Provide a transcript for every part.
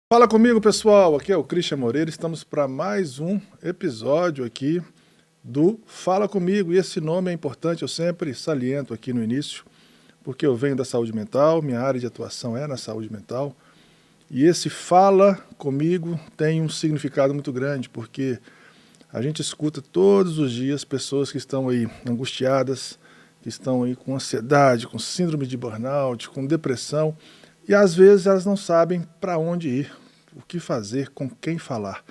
Fala comigo, pessoal. Aqui é o Christian Moreira. Estamos para mais um episódio aqui do Fala Comigo. E esse nome é importante, eu sempre saliento aqui no início, porque eu venho da saúde mental, minha área de atuação é na saúde mental. E esse Fala Comigo tem um significado muito grande, porque a gente escuta todos os dias pessoas que estão aí angustiadas, que estão aí com ansiedade, com síndrome de burnout, com depressão. E às vezes elas não sabem para onde ir, o que fazer, com quem falar.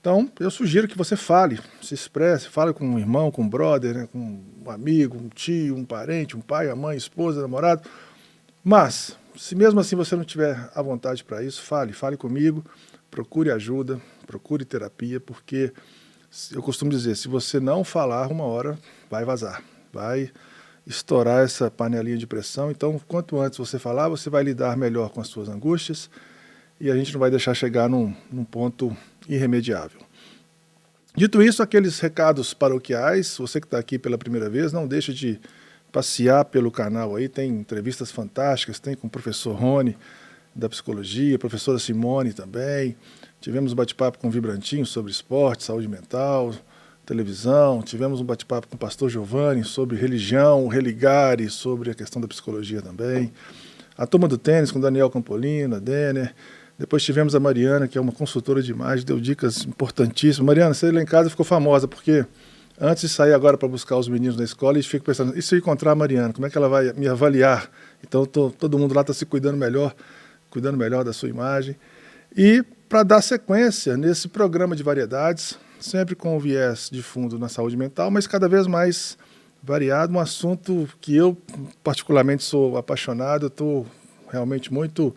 Então, eu sugiro que você fale, se expresse, fale com um irmão, com um brother, né, com um amigo, um tio, um parente, um pai, a mãe, esposa, namorado. Mas, se mesmo assim você não tiver à vontade para isso, fale comigo, procure ajuda, procure terapia, porque eu costumo dizer, se você não falar, uma hora vai vazar, vai estourar essa panelinha de pressão. Então, quanto antes você falar, você vai lidar melhor com as suas angústias e a gente não vai deixar chegar num ponto irremediável. Dito isso, aqueles recados paroquiais, você que está aqui pela primeira vez, não deixe de passear pelo canal aí, tem entrevistas fantásticas, tem com o professor Rony, da psicologia, a professora Simone também, tivemos um bate-papo com o Vibrantinho sobre esporte, saúde mental, televisão, tivemos um bate-papo com o pastor Giovanni sobre religião, religare, sobre a questão da psicologia também. A turma do tênis com Daniel Campolino, a Denner. Depois tivemos a Mariana, que é uma consultora de imagem, deu dicas importantíssimas. Mariana, você lá em casa ficou famosa, porque antes de sair agora para buscar os meninos na escola, a gente fica pensando, e se eu encontrar a Mariana, como é que ela vai me avaliar? Então todo mundo lá está se cuidando melhor da sua imagem. E para dar sequência nesse programa de variedades, sempre com o viés de fundo na saúde mental, mas cada vez mais variado, um assunto que eu particularmente sou apaixonado, estou realmente muito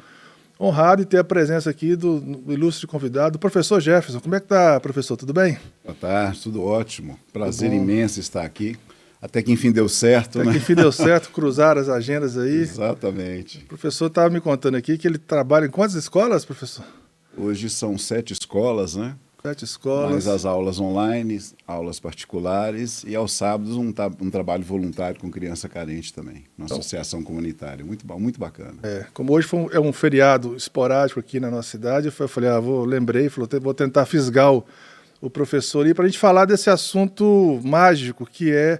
honrado em ter a presença aqui do ilustre convidado, o professor Jefferson. Como é que está, professor? Tudo bem? Boa tarde, tudo ótimo. Prazer imenso estar aqui. Até que enfim deu certo, Até né? que enfim deu certo, cruzar as agendas aí. Exatamente. O professor estava me contando aqui que ele trabalha em quantas escolas, professor? Hoje são 7 escolas, né? 7 escolas. Mais as aulas online, aulas particulares e aos sábados um trabalho voluntário com criança carente também, uma associação comunitária. Muito bom, muito bacana. Como hoje é um feriado esporádico aqui na nossa cidade, eu falei, lembrei, vou tentar fisgar o professor aí para a gente falar desse assunto mágico que é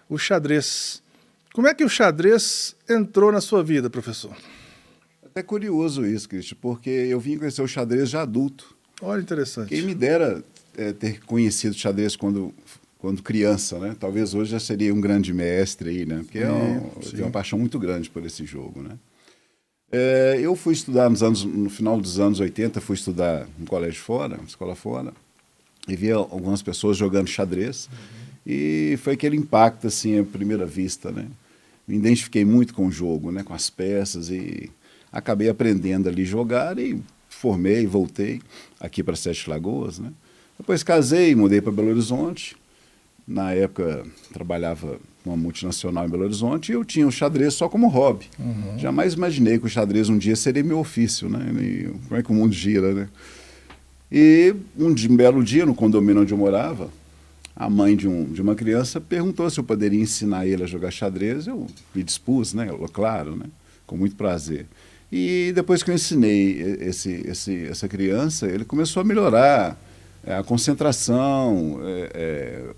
o xadrez. Como é que o xadrez entrou na sua vida, professor? É curioso isso, Cristian, porque eu vim conhecer o xadrez já adulto. Olha, interessante. Quem me dera ter conhecido xadrez quando criança, né? Talvez hoje já seria um grande mestre aí, né? Porque eu tenho uma paixão muito grande por esse jogo, né? Eu fui estudar no final dos anos 80, fui estudar um colégio fora, uma escola fora, e vi algumas pessoas jogando xadrez, e foi aquele impacto, assim, à primeira vista, né? Me identifiquei muito com o jogo, né? Com as peças, e acabei aprendendo ali a jogar e formei, voltei aqui para Sete Lagoas, né? Depois casei, mudei para Belo Horizonte. Na época trabalhava numa multinacional em Belo Horizonte e eu tinha o xadrez só como hobby. Jamais imaginei que o xadrez um dia seria meu ofício, né? E como é que o mundo gira, né? E um belo dia, no condomínio onde eu morava, a mãe de uma criança perguntou se eu poderia ensinar ele a jogar xadrez. Eu me dispus, né? Claro, né? Com muito prazer. E depois que eu ensinei essa criança, ele começou a melhorar a concentração,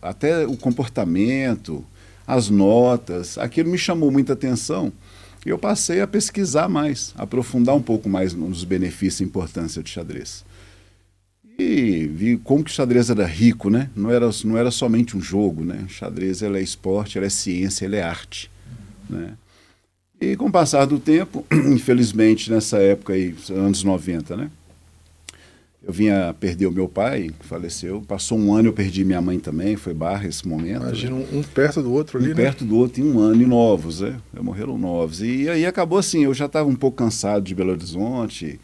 até o comportamento, as notas. Aquilo me chamou muita atenção e eu passei a pesquisar mais, aprofundar um pouco mais nos benefícios e importância do xadrez. E vi como que o xadrez era rico, né? Não era somente um jogo, né? O xadrez é esporte, é ciência, é arte, né? E com o passar do tempo, infelizmente nessa época aí, anos 90, né? Eu vinha perder o meu pai, que faleceu. Passou um ano, eu perdi minha mãe também, foi barra esse momento. Imagina, um perto do outro ali, né? Perto do outro, em um ano, e novos, né? Morreram novos. E aí acabou assim, eu já estava um pouco cansado de Belo Horizonte,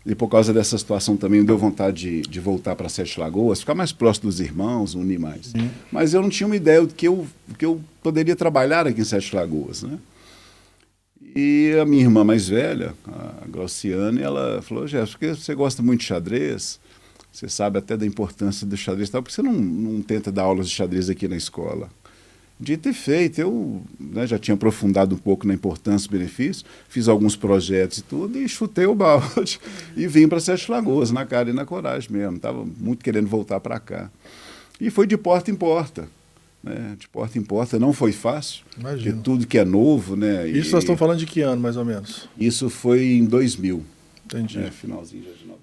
e por causa dessa situação também me deu vontade de voltar para Sete Lagoas, ficar mais próximo dos irmãos, unir mais. Mas eu não tinha uma ideia do que eu poderia trabalhar aqui em Sete Lagoas, né? E a minha irmã mais velha, a Glauciane, ela falou, Jefferson, porque você gosta muito de xadrez, você sabe até da importância do xadrez, por que você não tenta dar aulas de xadrez aqui na escola? Dito e feito, eu, né, já tinha aprofundado um pouco na importância e benefício, fiz alguns projetos e tudo, e chutei o balde e vim para Sete Lagoas, na cara e na coragem mesmo. Estava muito querendo voltar para cá. E foi de porta em porta. Né? De porta em porta, não foi fácil, porque tudo que é novo... Né? Isso nós estamos falando de que ano, mais ou menos? Isso foi em 2000. Entendi. Finalzinho já de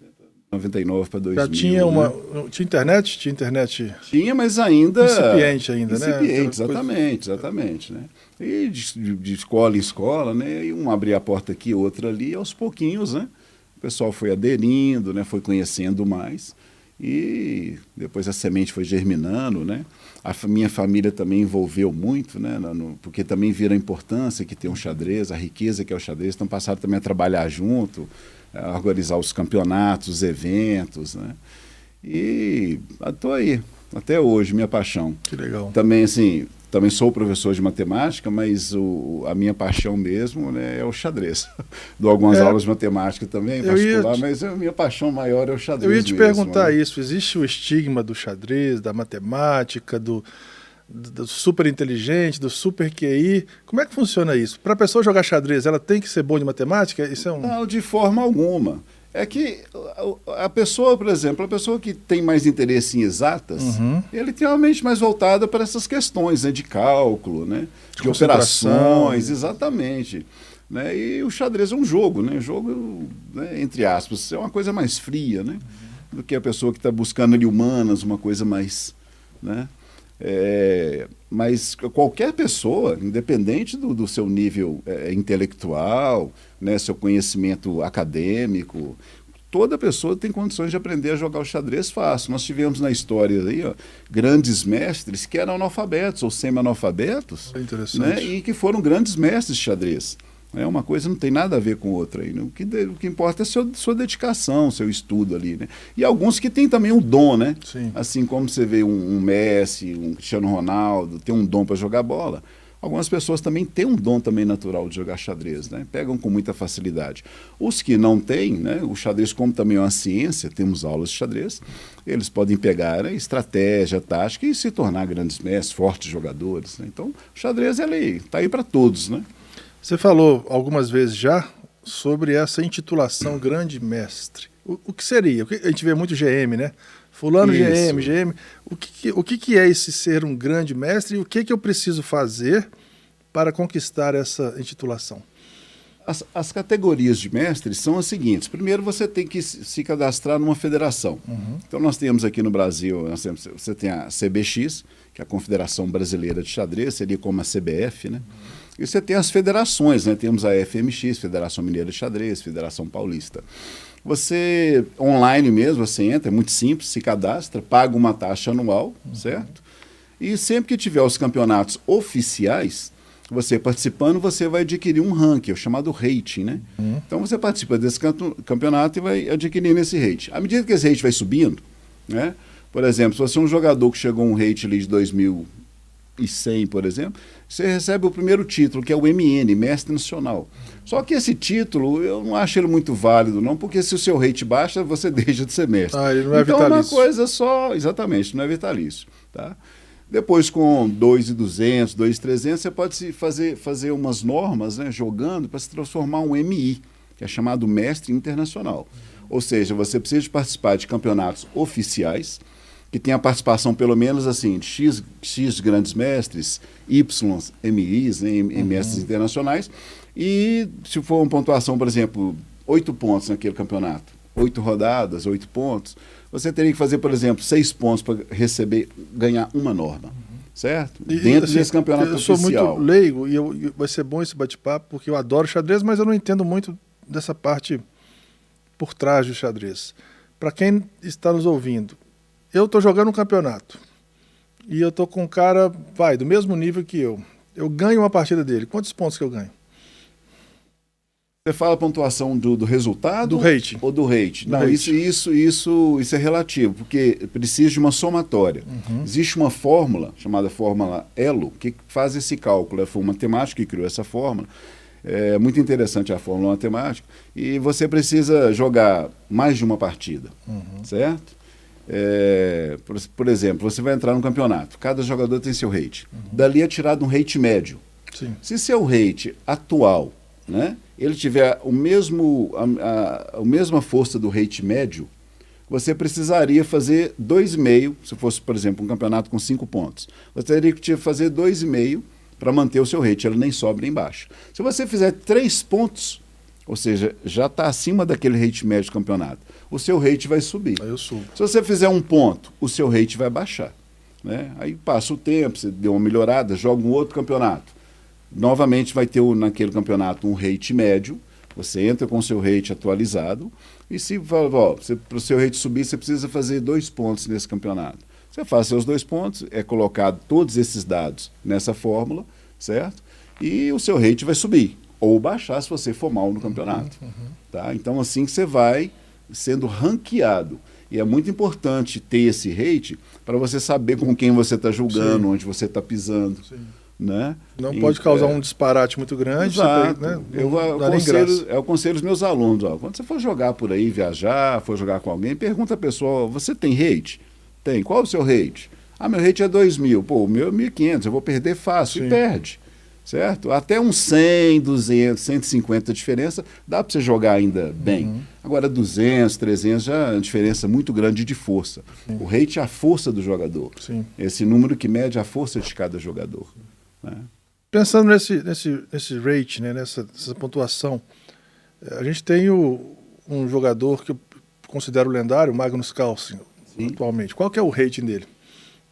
99 para 2000. Já tinha né? Tinha internet? Tinha internet? Tinha, mas ainda... Incipiente ainda, né? Incipiente, exatamente. Né? E de escola em escola, né? E um abria a porta aqui, outra ali, aos pouquinhos, né? O pessoal foi aderindo, né? Foi conhecendo mais. E depois a semente foi germinando, né? A minha família também envolveu muito, né? Porque também viram a importância que tem um xadrez, a riqueza que é o xadrez. Então passaram também a trabalhar junto, a organizar os campeonatos, os eventos, né? E estou aí, até hoje, minha paixão. Que legal. Também, assim, também sou professor de matemática, mas a minha paixão mesmo, né, é o xadrez. Dou algumas aulas de matemática também, particular, mas a minha paixão maior é o xadrez. Eu ia te mesmo, perguntar né? isso. Existe o estigma do xadrez, da matemática, do super inteligente, do super QI. Como é que funciona isso? Para a pessoa jogar xadrez, ela tem que ser boa de matemática? Isso é um... Não, de forma alguma. É que a pessoa, por exemplo, a pessoa que tem mais interesse em exatas, ele tem uma mente mais voltada para essas questões, né, de cálculo, né, de operações, exatamente. Né, e o xadrez é um jogo, né, jogo, né, entre aspas, é uma coisa mais fria, né, do que a pessoa que está buscando ali humanas, uma coisa mais... Né, mas qualquer pessoa, independente do seu nível intelectual, né, seu conhecimento acadêmico, toda pessoa tem condições de aprender a jogar o xadrez fácil. Nós tivemos na história aí, grandes mestres que eram analfabetos ou semi-analfabetos, né, e que foram grandes mestres de xadrez. Uma coisa não tem nada a ver com outra. Aí, né? O que importa é a sua dedicação, seu estudo ali. Né? E alguns que têm também um dom, né? Sim. Assim como você vê um Messi, um Cristiano Ronaldo, tem um dom para jogar bola. Algumas pessoas também têm um dom também natural de jogar xadrez, né? Pegam com muita facilidade. Os que não têm, né? O xadrez, como também é uma ciência, temos aulas de xadrez, eles podem pegar a estratégia, a tática e se tornar grandes mestres, fortes jogadores. Né? Então, o xadrez está aí para todos, né? Você falou algumas vezes já sobre essa intitulação grande mestre. O que seria? A gente vê muito GM, né? Fulano GM. O que é esse ser um grande mestre e o que eu preciso fazer para conquistar essa intitulação? As categorias de mestres são as seguintes. Primeiro, você tem que se cadastrar numa federação. Então, nós temos aqui no Brasil, você tem a CBX, que é a Confederação Brasileira de Xadrez, seria como a CBF, né? E você tem as federações, né? Temos a FMX, Federação Mineira de Xadrez, Federação Paulista. Você, online mesmo, você entra, é muito simples, se cadastra, paga uma taxa anual, certo? E sempre que tiver os campeonatos oficiais, você participando, você vai adquirir um ranking, o chamado rating, né? Então você participa desse campeonato e vai adquirindo esse rating. À medida que esse rating vai subindo, né? Por exemplo, se você é um jogador que chegou a um rating ali de 2100, por exemplo, você recebe o primeiro título, que é o MN, Mestre Nacional. Só que esse título, eu não acho ele muito válido, não, porque se o seu rate baixa, você deixa de ser mestre. Ele não é então, vitalício. Uma coisa só, exatamente, não é vitalício. Tá? Depois, com 2.200, 2.300, você pode fazer umas normas, né, jogando, para se transformar um MI, que é chamado Mestre Internacional. Ou seja, você precisa de participar de campeonatos oficiais, que tem a participação pelo menos assim de X grandes mestres, Y MIs, né, mestres internacionais, e se for uma pontuação, por exemplo, 8 pontos naquele campeonato, 8 rodadas, 8 pontos, você teria que fazer, por exemplo, 6 pontos para ganhar uma norma, certo? Dentro assim, desse campeonato oficial. Eu sou muito leigo e vai ser bom esse bate-papo, porque eu adoro xadrez, mas eu não entendo muito dessa parte por trás do xadrez. Para quem está nos ouvindo, eu estou jogando um campeonato e eu estou com um cara, do mesmo nível que eu. Eu ganho uma partida dele. Quantos pontos que eu ganho? Você fala a pontuação do resultado? Do rating. Ou do rating? Não, isso é relativo, porque precisa de uma somatória. Existe uma fórmula, chamada fórmula ELO, que faz esse cálculo. Foi um matemático que criou essa fórmula. É muito interessante a fórmula matemática. E você precisa jogar mais de uma partida, certo? Por exemplo, você vai entrar num campeonato, cada jogador tem seu rate. Dali é tirado um rate médio. Sim. Se seu rate atual, né, ele tiver a mesma força do rate médio, você precisaria fazer 2,5, se fosse, por exemplo, um campeonato com 5 pontos. Você teria que fazer 2,5 para manter o seu rate, ele nem sobe nem baixa. Se você fizer 3 pontos, ou seja, já está acima daquele rate médio do campeonato, o seu rate vai subir. Aí eu subo. Se você fizer 1 ponto, o seu rate vai baixar. Né? Aí passa o tempo, você deu uma melhorada, joga um outro campeonato. Novamente vai ter naquele campeonato um rate médio, você entra com o seu rate atualizado, e se para o seu rate subir, você precisa fazer 2 pontos nesse campeonato. Você faz seus 2 pontos, é colocado todos esses dados nessa fórmula, certo? E o seu rate vai subir, ou baixar se você for mal no campeonato. Tá? Então, assim que você vai sendo ranqueado. E é muito importante ter esse rate para você saber com quem você está julgando, Sim. onde você está pisando. Sim. Né? Não pode causar um disparate muito grande. Exato. Né? Eu aconselho os meus alunos, quando você for jogar por aí, viajar, for jogar com alguém, pergunta a pessoa, você tem rate? Tem. Qual é o seu rate? Meu rate é 2.000. Pô, o meu é 1.500, eu vou perder fácil. Sim. E perde. Certo? Até uns 100, 200, 150 de diferença, dá para você jogar ainda bem. Agora 200, 300 já é uma diferença muito grande de força. Sim. O rate é a força do jogador. Sim. Esse número que mede a força de cada jogador. Né? Pensando nesse rate, né, nessa pontuação, a gente tem um jogador que eu considero lendário, o Magnus Carlsen, atualmente. Qual que é o rating dele?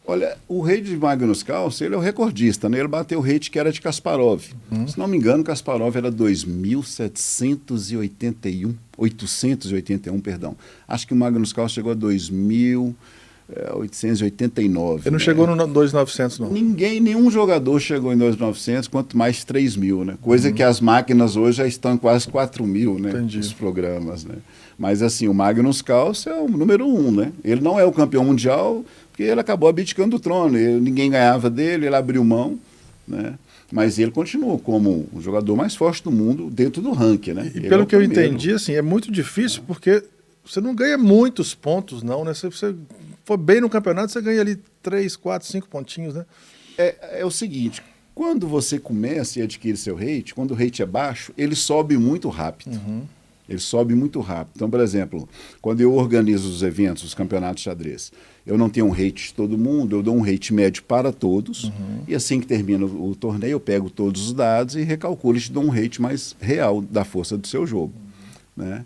Olha, o rate de Magnus Carlsen, ele é o recordista, né? Ele bateu o rate que era de Kasparov. Se não me engano, Kasparov era 2.881, perdão. Acho que o Magnus Carlsen chegou a 2.889. Ele não chegou no 2.900, não? Nenhum jogador chegou em 2.900, quanto mais 3.000, né? Coisa que as máquinas hoje já estão em quase 4.000, né? Entendi. Os programas, né? Mas assim, o Magnus Carlsen é o número 1, né? Ele não é o campeão mundial, porque ele acabou abdicando do trono. Ninguém ganhava dele, ele abriu mão, né? Mas ele continuou como o jogador mais forte do mundo dentro do ranking, né? E pelo que eu entendi, assim, é muito difícil porque você não ganha muitos pontos, não, né? Se você for bem no campeonato, você ganha ali 3, 4, 5 pontinhos, né? É o seguinte, quando você começa e adquire seu rate, quando o rate é baixo, ele sobe muito rápido. Ele sobe muito rápido. Então, por exemplo, quando eu organizo os eventos, os campeonatos de xadrez, eu não tenho um rate de todo mundo, eu dou um rate médio para todos, e assim que termina o torneio, eu pego todos os dados e recalculo e te dou um rate mais real da força do seu jogo. Né?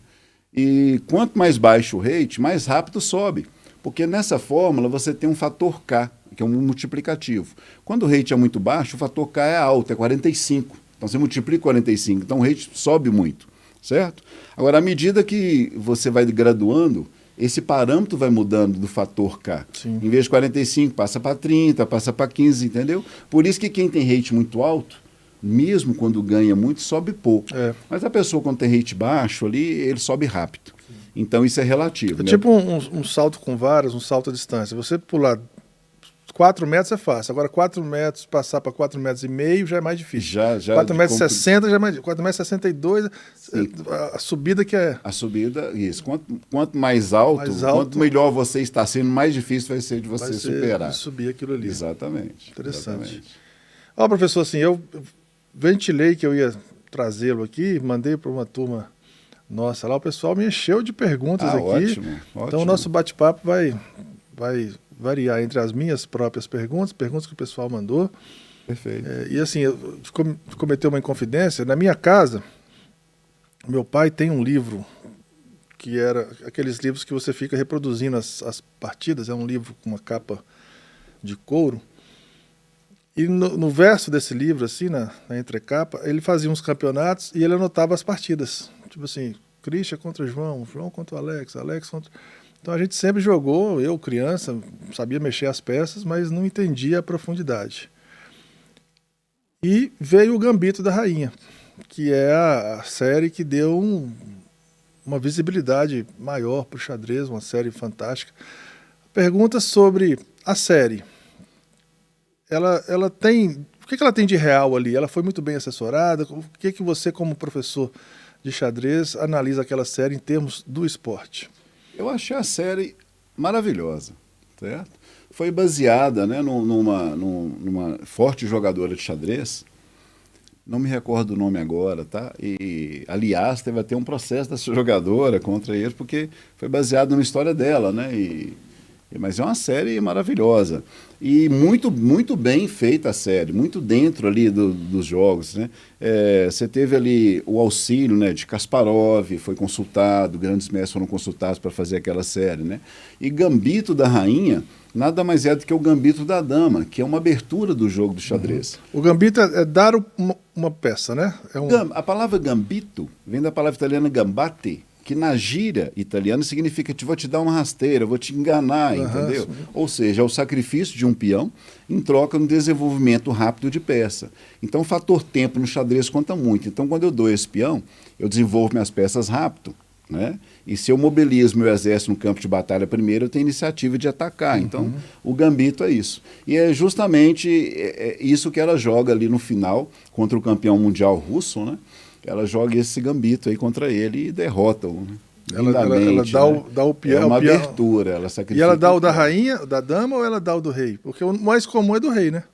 E quanto mais baixo o rate, mais rápido sobe. Porque nessa fórmula você tem um fator K, que é um multiplicativo. Quando o rate é muito baixo, o fator K é alto, é 45. Então você multiplica 45, então o rate sobe muito. Certo? Agora, à medida que você vai graduando, esse parâmetro vai mudando do fator K. Sim. Em vez de 45, passa para 30, passa para 15, entendeu? Por isso que quem tem rate muito alto, mesmo quando ganha muito, sobe pouco. Mas a pessoa, quando tem rate baixo ali, ele sobe rápido. Então, isso é relativo. É, né? tipo um salto com varas, um salto à distância. Você pular 4 metros é fácil. Agora, 4 metros, passar para 4,5 metros já é mais difícil. 4,60 metros já é mais difícil. 4,62 metros, a subida que é... A subida, isso. Quanto mais alto, quanto melhor você está sendo, mais difícil vai ser de você superar. De subir aquilo ali. Exatamente. Interessante. Ó, professor, assim, eu ventilei que eu ia trazê-lo aqui, mandei para uma turma nossa lá, o pessoal me encheu de perguntas aqui. Ótimo. Então, o nosso bate-papo vai variar entre as minhas próprias perguntas que o pessoal mandou. Perfeito. E assim, eu cometer uma inconfidência. Na minha casa, meu pai tem um livro que era aqueles livros que você fica reproduzindo as partidas. É um livro com uma capa de couro. E no verso desse livro, assim, na entrecapa, ele fazia uns campeonatos e ele anotava as partidas. Tipo assim, Christian contra João, João contra o Alex, Alex contra... Então a gente sempre jogou, eu criança, sabia mexer as peças, mas não entendia a profundidade. E veio o Gambito da Rainha, que é a série que deu uma visibilidade maior para o xadrez, uma série fantástica. Pergunta sobre a série. Ela tem... O que ela tem de real ali? Ela foi muito bem assessorada? O que você, como professor de xadrez, analisa aquela série em termos do esporte? Eu achei a série maravilhosa, certo? Foi baseada, né, numa forte jogadora de xadrez, não me recordo o nome agora, tá? E, aliás, teve até um processo dessa jogadora contra ele, porque foi baseado numa história dela, né? Mas é uma série maravilhosa. E muito, muito bem feita a série, muito dentro ali dos jogos, né? Você teve ali o auxílio, né, de Kasparov, foi consultado, grandes mestres foram consultados para fazer aquela série, né? E Gambito da Rainha nada mais é do que o Gambito da Dama, que é uma abertura do jogo do xadrez. O Gambito é dar uma peça, né? A palavra Gambito vem da palavra italiana gambate, que na gíria italiana significa vou te dar uma rasteira, vou te enganar, entendeu? Sim. Ou seja, é o sacrifício de um peão em troca no desenvolvimento rápido de peça. Então o fator tempo no xadrez conta muito. Então quando eu dou esse peão, eu desenvolvo minhas peças rápido, né? E se eu mobilizo meu exército no campo de batalha primeiro, eu tenho iniciativa de atacar. Então, o Gambito é isso. E é justamente isso que ela joga ali no final contra o campeão mundial russo, né? Ela joga esse Gambito aí contra ele e derrota-o, né? Ela dá o peão. É uma abertura, ela sacrifica. E ela dá o da rainha, da dama, ou ela dá o do rei? Porque o mais comum é do rei, né?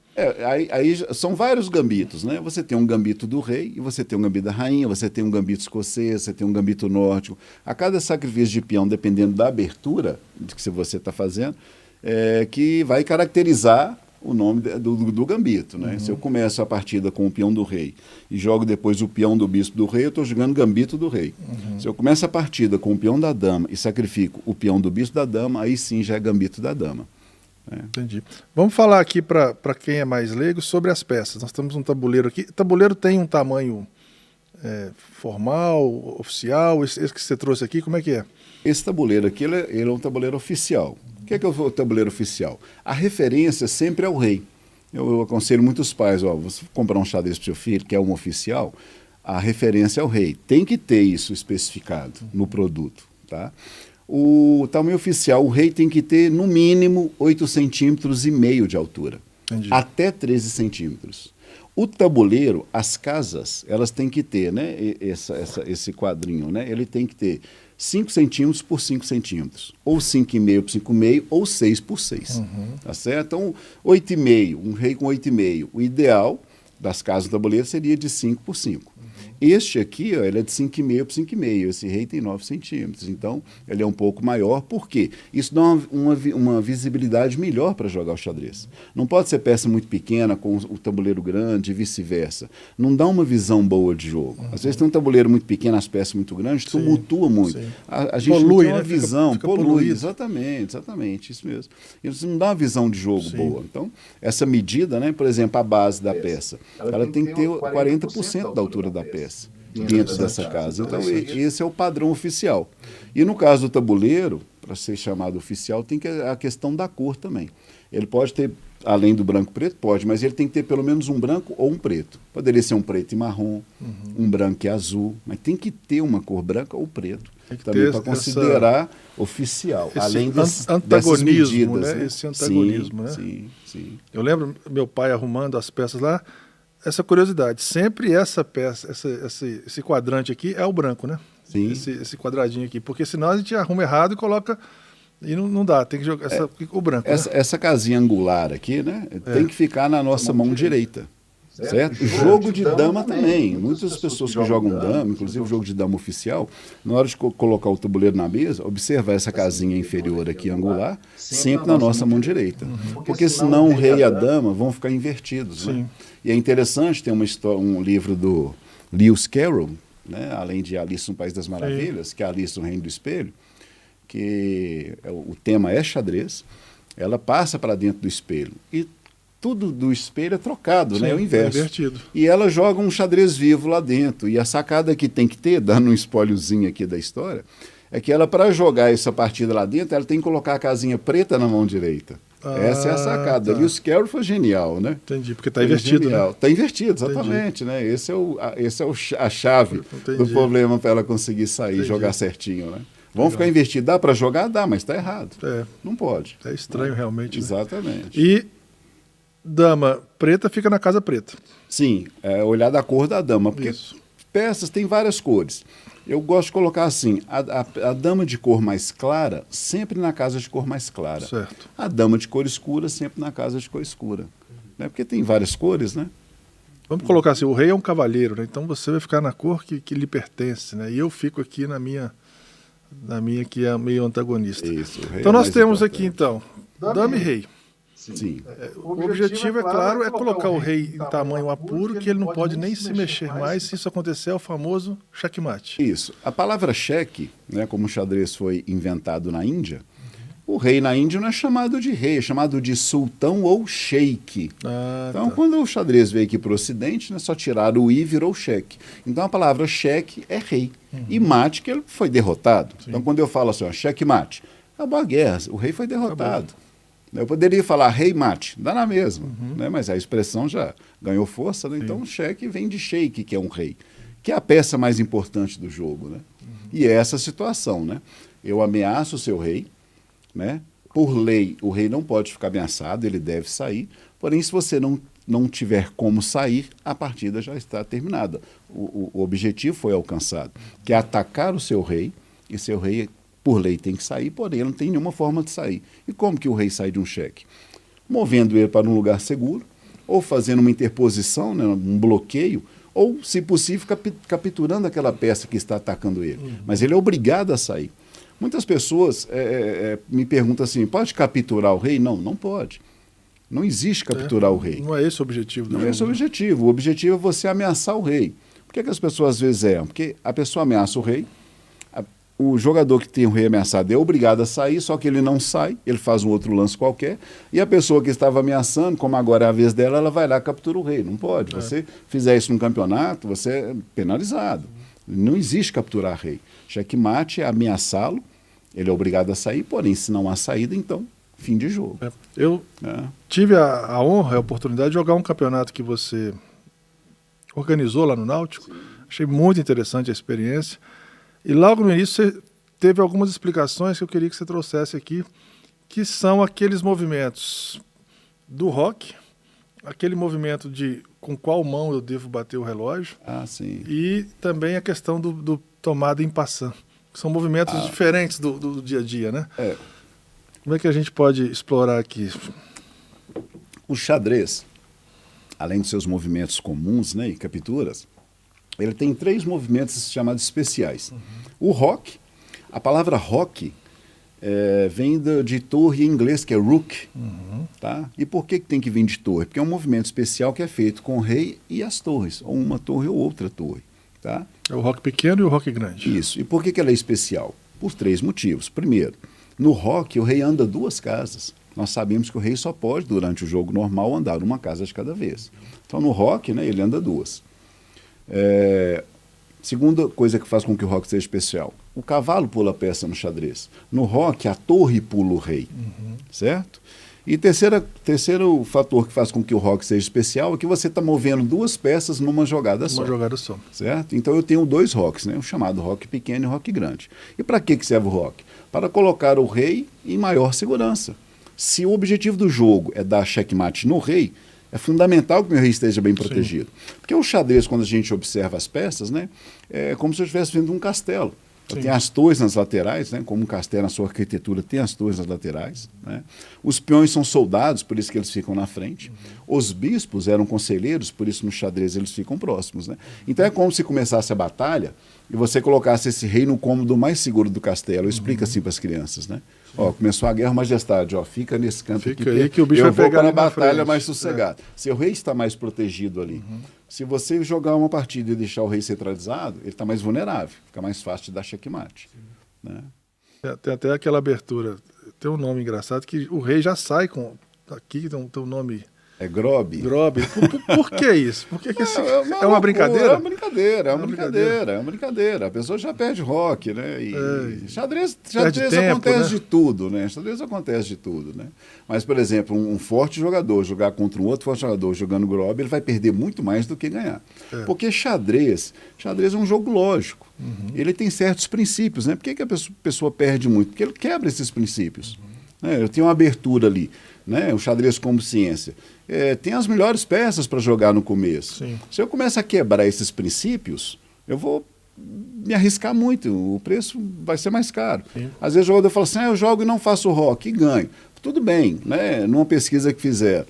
Aí são vários gambitos, né? Você tem um gambito do rei, e você tem um gambito da rainha, você tem um gambito escocês, você tem um gambito nórdico. A cada sacrifício de peão, dependendo da abertura que você está fazendo, que vai caracterizar o nome do gambito, né? Se eu começo a partida com o peão do rei e jogo depois o peão do bispo do rei, eu estou jogando gambito do rei. Se eu começo a partida com o peão da dama e sacrifico o peão do bispo da dama, aí sim já é gambito da dama. Entendi. Vamos falar aqui para quem é mais leigo sobre as peças. Nós temos um tabuleiro aqui. O tabuleiro tem um tamanho formal, oficial? Esse que você trouxe aqui, como é que é? Esse tabuleiro aqui ele é um tabuleiro oficial. O que é o tabuleiro oficial? A referência sempre é o rei. Eu aconselho muitos pais, você comprar um xadrez para o seu filho, que é um oficial, a referência é o rei. Tem que ter isso especificado no produto, tá? O tamanho oficial, o rei tem que ter no mínimo 8,5 centímetros de altura. Entendi. Até 13 centímetros. O tabuleiro, as casas, elas têm que ter, né, esse quadrinho, né, ele tem que ter 5 centímetros por 5 centímetros, ou 5,5 por 5,5, ou 6 por 6. Tá certo? Então, 8,5, um rei com 8,5. O ideal das casas do tabuleiro seria de 5 por 5. Este aqui, ó, ele é de 5,5 por 5,5. Esse rei tem 9 centímetros. Então, ele é um pouco maior. Por quê? Isso dá uma visibilidade melhor para jogar o xadrez. Não pode ser peça muito pequena com o tabuleiro grande e vice-versa. Não dá uma visão boa de jogo. Às vezes tem um tabuleiro muito pequeno, as peças muito grandes, tumultua muito. A gente polui, não tem uma visão. Fica polui. Exatamente, isso mesmo. Isso não dá uma visão de jogo boa. Então, essa medida, né, por exemplo, a base da peça, ela tem que ter 40% da altura da peça dentro dessa casa. Então, esse é o padrão oficial. E no caso do tabuleiro, para ser chamado oficial, tem a questão da cor também. Ele pode ter, além do branco e preto, pode, mas ele tem que ter pelo menos um branco ou um preto. Poderia ser um preto e marrom, um branco e azul, mas tem que ter uma cor branca ou preto. Também para considerar oficial, além dessas medidas. Né? Esse antagonismo, né? Sim. Eu lembro meu pai arrumando as peças lá. Essa curiosidade, sempre essa peça, esse quadrante aqui é o branco, né? Sim. Esse quadradinho aqui, porque senão a gente arruma errado e coloca, e não dá, tem que jogar o branco. Essa casinha angular aqui, né? Tem que ficar na nossa mão direita. Certo? Jogo de dama também. Muitas pessoas que jogam dama, inclusive o jogo de dama oficial, na hora de colocar o tabuleiro na mesa, observar essa casinha inferior aqui, angular, sempre na nossa mão direita. Porque senão o rei e a dama vão ficar invertidos. Né? E é interessante, tem um livro do Lewis Carroll, né? Além de Alice no País das Maravilhas, que é Alice no Reino do Espelho, que o tema é xadrez, ela passa para dentro do espelho e tudo do espelho é trocado, né? É o inverso. Invertido. E ela joga um xadrez vivo lá dentro. E a sacada que tem que ter, dando um spoilerzinho aqui da história, é que ela, para jogar essa partida lá dentro, ela tem que colocar a casinha preta na mão direita. Essa é a sacada. E o Scarrow foi genial, né? Entendi, porque está invertido, né? Está invertido, exatamente. Né? Esse é a chave do problema para ela conseguir sair e jogar certinho, né? Vamos ficar invertido. Dá para jogar? Dá, mas está errado. Não pode. É estranho realmente. Exatamente. Né? E dama preta fica na casa preta. Sim, olhar da cor da dama, porque peças têm várias cores. Eu gosto de colocar assim, a dama de cor mais clara, sempre na casa de cor mais clara. Certo. A dama de cor escura, sempre na casa de cor escura. Né? Porque tem várias cores, né? Vamos colocar assim, o rei é um cavaleiro, né? Então você vai ficar na cor que lhe pertence, né? E eu fico aqui na minha que é meio antagonista. Isso, o rei então é nós mais temos importante. aqui, então, dama e rei. Sim. O objetivo, é claro, é colocar o rei em tamanho apuro, que ele não pode nem se mexer mais. Se isso acontecer, é o famoso checkmate. Isso. A palavra cheque, né, como o xadrez foi inventado na Índia, o rei na Índia não é chamado de rei, é chamado de sultão ou sheik. Então, quando o xadrez veio aqui para o Ocidente, né, só tiraram o i e virou cheque. Então, a palavra cheque é rei. E mate, que ele foi derrotado. Sim. Então, quando eu falo assim, ó, checkmate, acabou a guerra, o rei foi derrotado. Acabou. Eu poderia falar rei mate, dá na mesma, né? Mas a expressão já ganhou força, né? Então o cheque vem de sheik, que é um rei, que é a peça mais importante do jogo, né? E é essa situação, né? Eu ameaço o seu rei, né? Por lei, o rei não pode ficar ameaçado, ele deve sair, porém se você não tiver como sair, a partida já está terminada. O objetivo foi alcançado, que é atacar o seu rei, e seu rei por lei tem que sair, porém não tem nenhuma forma de sair. E como que o rei sai de um cheque? Movendo ele para um lugar seguro, ou fazendo uma interposição, né, um bloqueio, ou, se possível, capturando aquela peça que está atacando ele. Mas ele é obrigado a sair. Muitas pessoas me perguntam assim, pode capturar o rei? Não, não pode. Não existe capturar o rei. Não é esse o objetivo do jogo. Não é esse o objetivo. O objetivo é você ameaçar o rei. Por que as pessoas às vezes erram? Porque a pessoa ameaça o rei, o jogador que tem o rei ameaçado é obrigado a sair, só que ele não sai, ele faz um outro lance qualquer, e a pessoa que estava ameaçando, como agora é a vez dela, ela vai lá e captura o rei. Não pode. Você fizer isso num campeonato, você é penalizado. Não existe capturar rei. Checkmate é ameaçá-lo, ele é obrigado a sair, porém, se não há saída, então, fim de jogo. Eu tive a honra, a oportunidade de jogar um campeonato que você organizou lá no Náutico. Sim. Achei muito interessante a experiência. E logo no início você teve algumas explicações que eu queria que você trouxesse aqui, que são aqueles movimentos do rock, aquele movimento de com qual mão eu devo bater o relógio, sim. E também a questão do tomada em passant, que são movimentos diferentes do dia a dia, né? Como é que a gente pode explorar aqui? O xadrez, além dos seus movimentos comuns, né, e capturas, ele tem 3 movimentos chamados especiais. O rock, a palavra rock vem de torre em inglês, que é rook. Tá? E por que tem que vir de torre? Porque é um movimento especial que é feito com o rei e as torres, ou uma torre ou outra torre. Tá? É o rock pequeno e o rock grande. Isso. E por que ela é especial? Por 3 motivos. Primeiro, no rock o rei anda 2 casas. Nós sabemos que o rei só pode, durante o jogo normal, andar uma casa de cada vez. Então no rock, né, ele anda 2. Segunda coisa que faz com que o rock seja especial, o cavalo pula a peça no xadrez. No rock, a torre pula o rei, certo? E terceiro fator que faz com que o rock seja especial é que você está movendo 2 peças numa jogada só. Uma jogada só. Certo? Então eu tenho 2 rocks, né? O chamado rock pequeno e rock grande. E para que serve o rock? Para colocar o rei em maior segurança. Se o objetivo do jogo é dar checkmate no rei, é fundamental que o meu rei esteja bem protegido. Porque o xadrez, quando a gente observa as peças, né, é como se eu estivesse vendo um castelo. Tem as torres nas laterais, né, como um castelo na sua arquitetura tem as torres nas laterais. Né? Os peões são soldados, por isso que eles ficam na frente. Os bispos eram conselheiros, por isso no xadrez eles ficam próximos. Né? Então é como se começasse a batalha e você colocasse esse rei no cômodo mais seguro do castelo. Explica assim para as crianças, né? Ó, começou a guerra, majestade, ó, fica nesse canto fica aqui, aí que o bicho eu vai pegar vou para a na batalha frente. mais sossegado. Seu rei está mais protegido ali. Se você jogar uma partida e deixar o rei centralizado, ele está mais vulnerável, fica mais fácil de dar checkmate. Né? Tem até aquela abertura, tem um nome engraçado, que o rei já sai com... Aqui tem um nome... É Grob. Grob. Por que isso? Por que isso? É uma brincadeira? É uma brincadeira. A pessoa já perde rock, né? E xadrez acontece de tudo, né? Xadrez acontece de tudo, né? Mas, por exemplo, um forte jogador jogar contra um outro forte jogador jogando Grob, ele vai perder muito mais do que ganhar. Porque xadrez é um jogo lógico. Ele tem certos princípios, né? Por que a pessoa perde muito? Porque ele quebra esses princípios. Eu tenho uma abertura ali, né? O xadrez como ciência. Tem as melhores peças para jogar no começo. Sim. Se eu começar a quebrar esses princípios, eu vou me arriscar muito, o preço vai ser mais caro. Sim. Às vezes o jogador fala assim, eu jogo e não faço rock, e ganho. Tudo bem, né? Numa pesquisa que fizeram,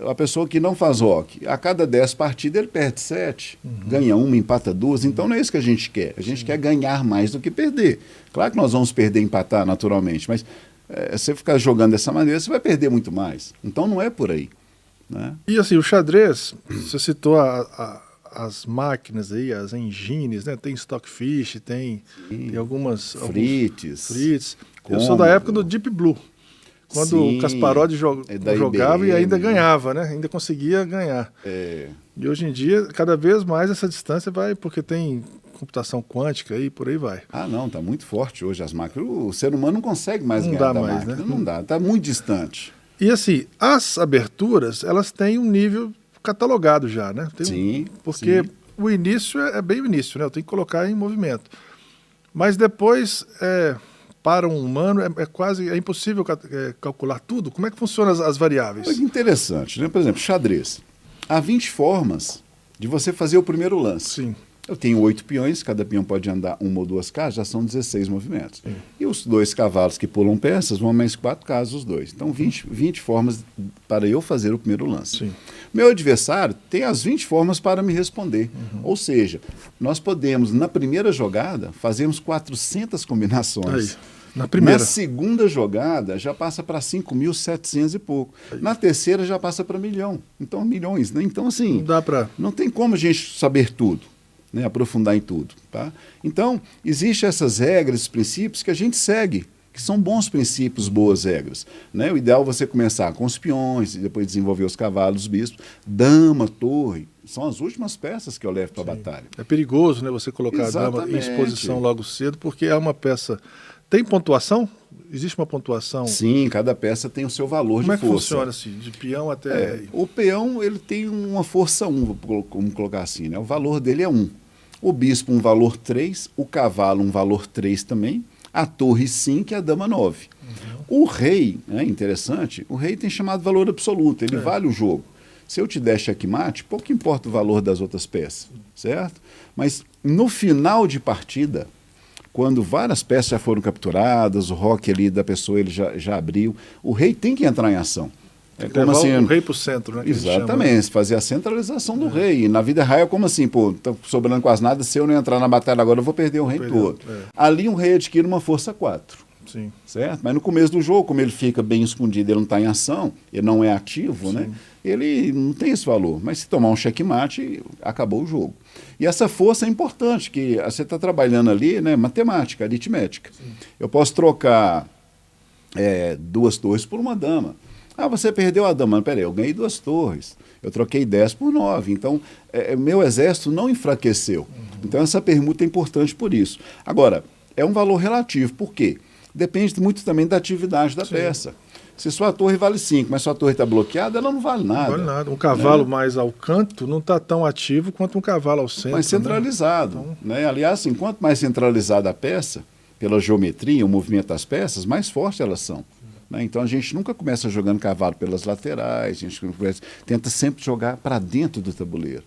a pessoa que não faz rock, a cada 10 partidas ele perde 7, ganha uma, empata 2, então não é isso que a gente quer. A gente quer ganhar mais do que perder. Claro que nós vamos perder e empatar naturalmente, mas se você ficar jogando dessa maneira, você vai perder muito mais. Então não é por aí. Né? E assim, o xadrez, você citou as máquinas aí, as engines, né? Tem Stockfish, tem algumas... Fritz. Eu sou da época do Deep Blue. Quando o Kasparov jogava e ainda ganhava, né? Ainda conseguia ganhar. E hoje em dia, cada vez mais essa distância vai, porque tem computação quântica e por aí vai. Não, está muito forte hoje as máquinas. O ser humano não consegue mais ganhar da máquina. Né? Não dá, está muito distante. E assim, as aberturas, elas têm um nível catalogado já, né? Porque o início é bem o início, né? Eu tenho que colocar em movimento. Mas depois... para um humano é impossível calcular tudo. Como é que funcionam as variáveis? É interessante, né? Por exemplo, xadrez. Há 20 formas de você fazer o primeiro lance. Sim. Eu tenho 8 peões, cada peão pode andar uma ou duas casas, já são 16 movimentos. Sim. E os 2 cavalos que pulam peças vão mais 4 casas os 2. Então, 20 formas para eu fazer o primeiro lance. Sim. Meu adversário tem as 20 formas para me responder. Ou seja, nós podemos, na primeira jogada, fazermos 400 combinações. Na segunda jogada, já passa para 5.700 e pouco. Na terceira, já passa para 1 milhão. Então, milhões. Né? Então, assim, não tem como a gente saber tudo, né? Aprofundar em tudo. Tá? Então, existem essas regras, esses princípios que a gente segue, que são bons princípios, boas regras. Né? O ideal é você começar com os peões, e depois desenvolver os cavalos, os bispos. Dama, torre, são as últimas peças que eu levo para a batalha. É perigoso, né, você colocar a dama em exposição logo cedo, porque é uma peça... Tem pontuação? Existe uma pontuação? Sim, cada peça tem o seu valor de força. Como é que funciona assim? De peão até... O peão ele tem uma força 1, vamos colocar assim, né? O valor dele é 1. O bispo um valor 3, o cavalo um valor 3 também, a torre 5 e a dama 9. O rei, é interessante, o rei tem chamado valor absoluto, ele vale o jogo. Se eu te der checkmate, pouco importa o valor das outras peças, certo? Mas no final de partida... Quando várias peças já foram capturadas, o rock ali da pessoa ele já abriu, o rei tem que entrar em ação. Como assim, o rei para o centro, né? Exatamente, fazer a centralização do rei. E na vida real é como assim, tá sobrando quase nada, se eu não entrar na batalha agora, eu vou perder o rei todo. Ali um rei adquire uma força 4. Sim. Certo? Mas no começo do jogo, como ele fica bem escondido, ele não está em ação, ele não é ativo, né? Ele não tem esse valor. Mas se tomar um checkmate, acabou o jogo. E essa força é importante, que você está trabalhando ali, né, matemática, aritmética. Sim. Eu posso trocar 2 torres por uma dama. Você perdeu a dama. Peraí, eu ganhei 2 torres. Eu troquei 10 por 9. Então, meu exército não enfraqueceu. Então, essa permuta é importante por isso. Agora, é um valor relativo. Por quê? Depende muito também da atividade da peça. Se sua torre vale 5, mas sua torre está bloqueada, ela não vale nada. Não vale nada. Um cavalo mais ao canto não está tão ativo quanto um cavalo ao centro. Mais centralizado. Né? Aliás, assim, quanto mais centralizada a peça, pela geometria, o movimento das peças, mais fortes elas são. Né? Então a gente nunca começa jogando cavalo pelas laterais, a gente tenta sempre jogar para dentro do tabuleiro.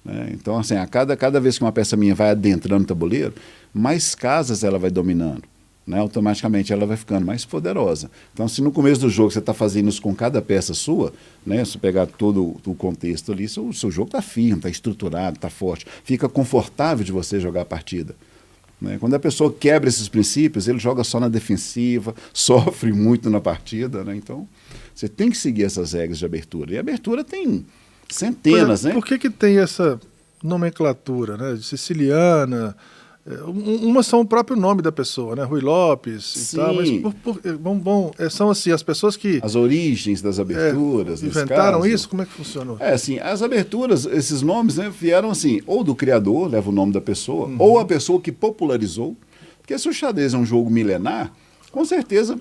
Né? Então, assim, cada vez que uma peça minha vai adentrando o tabuleiro, mais casas ela vai dominando. Né? Automaticamente ela vai ficando mais poderosa. Então, se no começo do jogo você está fazendo isso com cada peça sua, né? Se pegar todo o contexto ali, o seu jogo está firme, está estruturado, está forte, fica confortável de você jogar a partida. Né? Quando a pessoa quebra esses princípios, ele joga só na defensiva, sofre muito na partida. Né? Então, você tem que seguir essas regras de abertura. E a abertura tem centenas. Por que tem essa nomenclatura, né? De siciliana? Umas são o próprio nome da pessoa, né? Rui Lopes e tal, mas são assim, as pessoas que... As origens das aberturas. Inventaram isso? Como é que funcionou? Assim, as aberturas, esses nomes, né, vieram assim, ou do criador, leva o nome da pessoa, ou a pessoa que popularizou, porque se o xadrez é um jogo milenar, com certeza,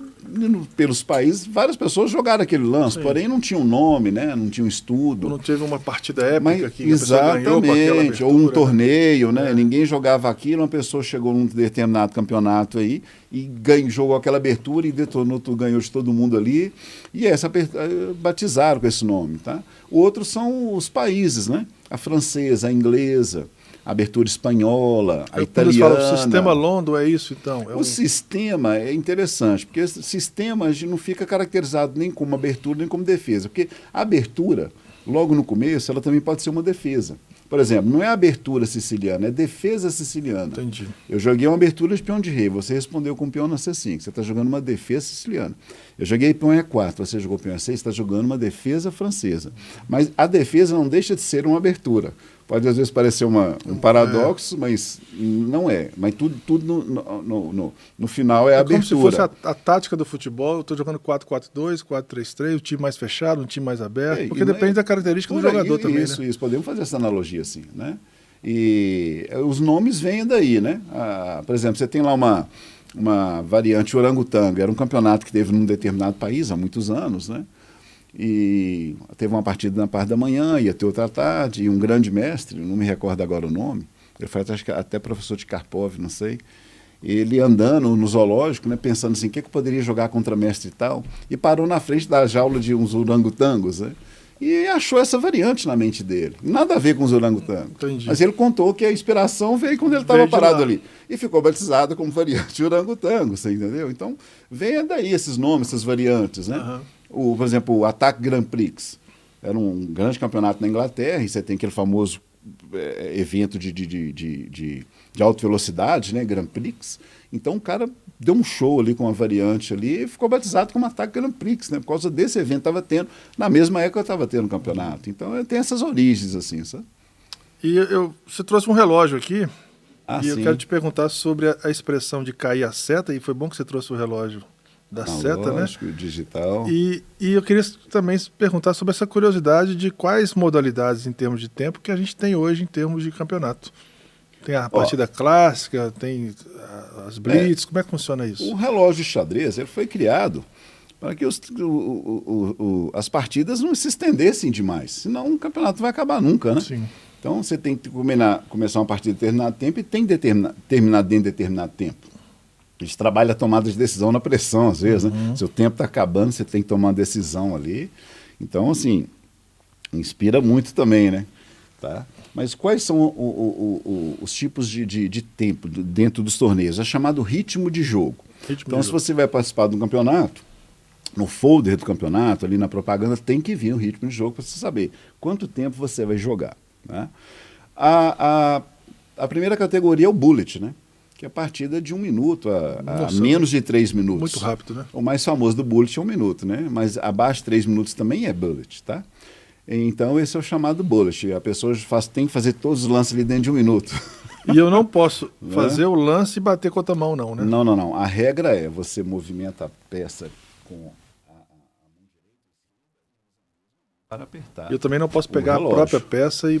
pelos países, várias pessoas jogaram aquele lance, porém não tinha um nome, né? Não tinha um estudo. Não teve uma partida épica que exatamente, a pessoa ganhou com aquela abertura, ou um torneio, né? Ninguém jogava aquilo, uma pessoa chegou num determinado campeonato aí e jogou aquela abertura e detonou, ganhou de todo mundo ali. E essa batizaram com esse nome, tá? Outros são os países, né? A francesa, a inglesa, a abertura espanhola, a Quando eles italiana. falam sistema London, é isso então? O sistema é interessante, porque esse sistema a gente não fica caracterizado nem como abertura, nem como defesa. Porque a abertura, logo no começo, ela também pode ser uma defesa. Por exemplo, não é abertura siciliana, é defesa siciliana. Entendi. Eu joguei uma abertura de peão de rei, você respondeu com peão na C5, você está jogando uma defesa siciliana. Eu joguei peão E4, você jogou peão E6, você está jogando uma defesa francesa. Mas a defesa não deixa de ser uma abertura. Pode às vezes parecer um paradoxo, mas não é. Mas tudo no final é abertura. Como se fosse a tática do futebol, eu estou jogando 4-4-2, 4-3-3, o time mais fechado, um time mais aberto, porque depende da característica do jogador também. Isso, podemos fazer essa analogia assim, né? E os nomes vêm daí, né? Por exemplo, você tem lá uma variante orangotango, era um campeonato que teve num determinado país há muitos anos, né? E teve uma partida na parte da manhã, ia ter outra à tarde, e um grande mestre, não me recordo agora o nome, ele foi até professor de Karpov, não sei, ele andando no zoológico, né, pensando assim, o que eu poderia jogar contra mestre e tal, e parou na frente da jaula de uns orangotangos, né? E achou essa variante na mente dele. Nada a ver com os orangotangos. Entendi. Mas ele contou que a inspiração veio quando ele estava parado ali. E ficou batizado como variante de orangotango, você entendeu? Então, vem daí esses nomes, essas variantes, né? Por exemplo, o Attack Grand Prix. Era um grande campeonato na Inglaterra, e você tem aquele famoso evento de alta velocidade, né? Grand Prix. Então, o cara deu um show ali com uma variante ali e ficou batizado como Attack Grand Prix, né? Por causa desse evento estava tendo, na mesma época estava tendo o campeonato. Então, tem essas origens, assim, sabe? E você trouxe um relógio aqui, e eu sim. quero te perguntar sobre a expressão de cair a seta, e foi bom que você trouxe o relógio da seta, lógico, né? Digital. E eu queria também perguntar sobre essa curiosidade de quais modalidades em termos de tempo que a gente tem hoje em termos de campeonato. Tem a partida clássica, tem as blitz, como é que funciona isso? O relógio de xadrez ele foi criado para que as partidas não se estendessem demais, senão o campeonato vai acabar nunca, né? Sim. Então você tem que começar uma partida em determinado tempo e tem que terminar dentro de determinado tempo. A gente trabalha a tomada de decisão na pressão, às vezes, né? Seu tempo está acabando, você tem que tomar uma decisão ali. Então, assim, inspira muito também, né? Tá? Mas quais são os tipos de tempo dentro dos torneios? É chamado ritmo de jogo. Se você vai participar de um campeonato, no folder do campeonato, ali na propaganda, tem que vir o ritmo de jogo para você saber quanto tempo você vai jogar. Né? A primeira categoria é o bullet, né? Que é a partida de 1 minuto a menos de 3 minutos. Muito rápido, né? O mais famoso do bullet é 1 minuto, né? Mas abaixo de 3 minutos também é bullet, tá? Então, esse é o chamado bullet. A pessoa tem que fazer todos os lances ali dentro de 1 minuto. E eu não posso fazer o lance e bater com a outra mão, não, né? Não. A regra é você movimenta a peça com a mão direita para apertar. Eu também não posso pegar a própria peça e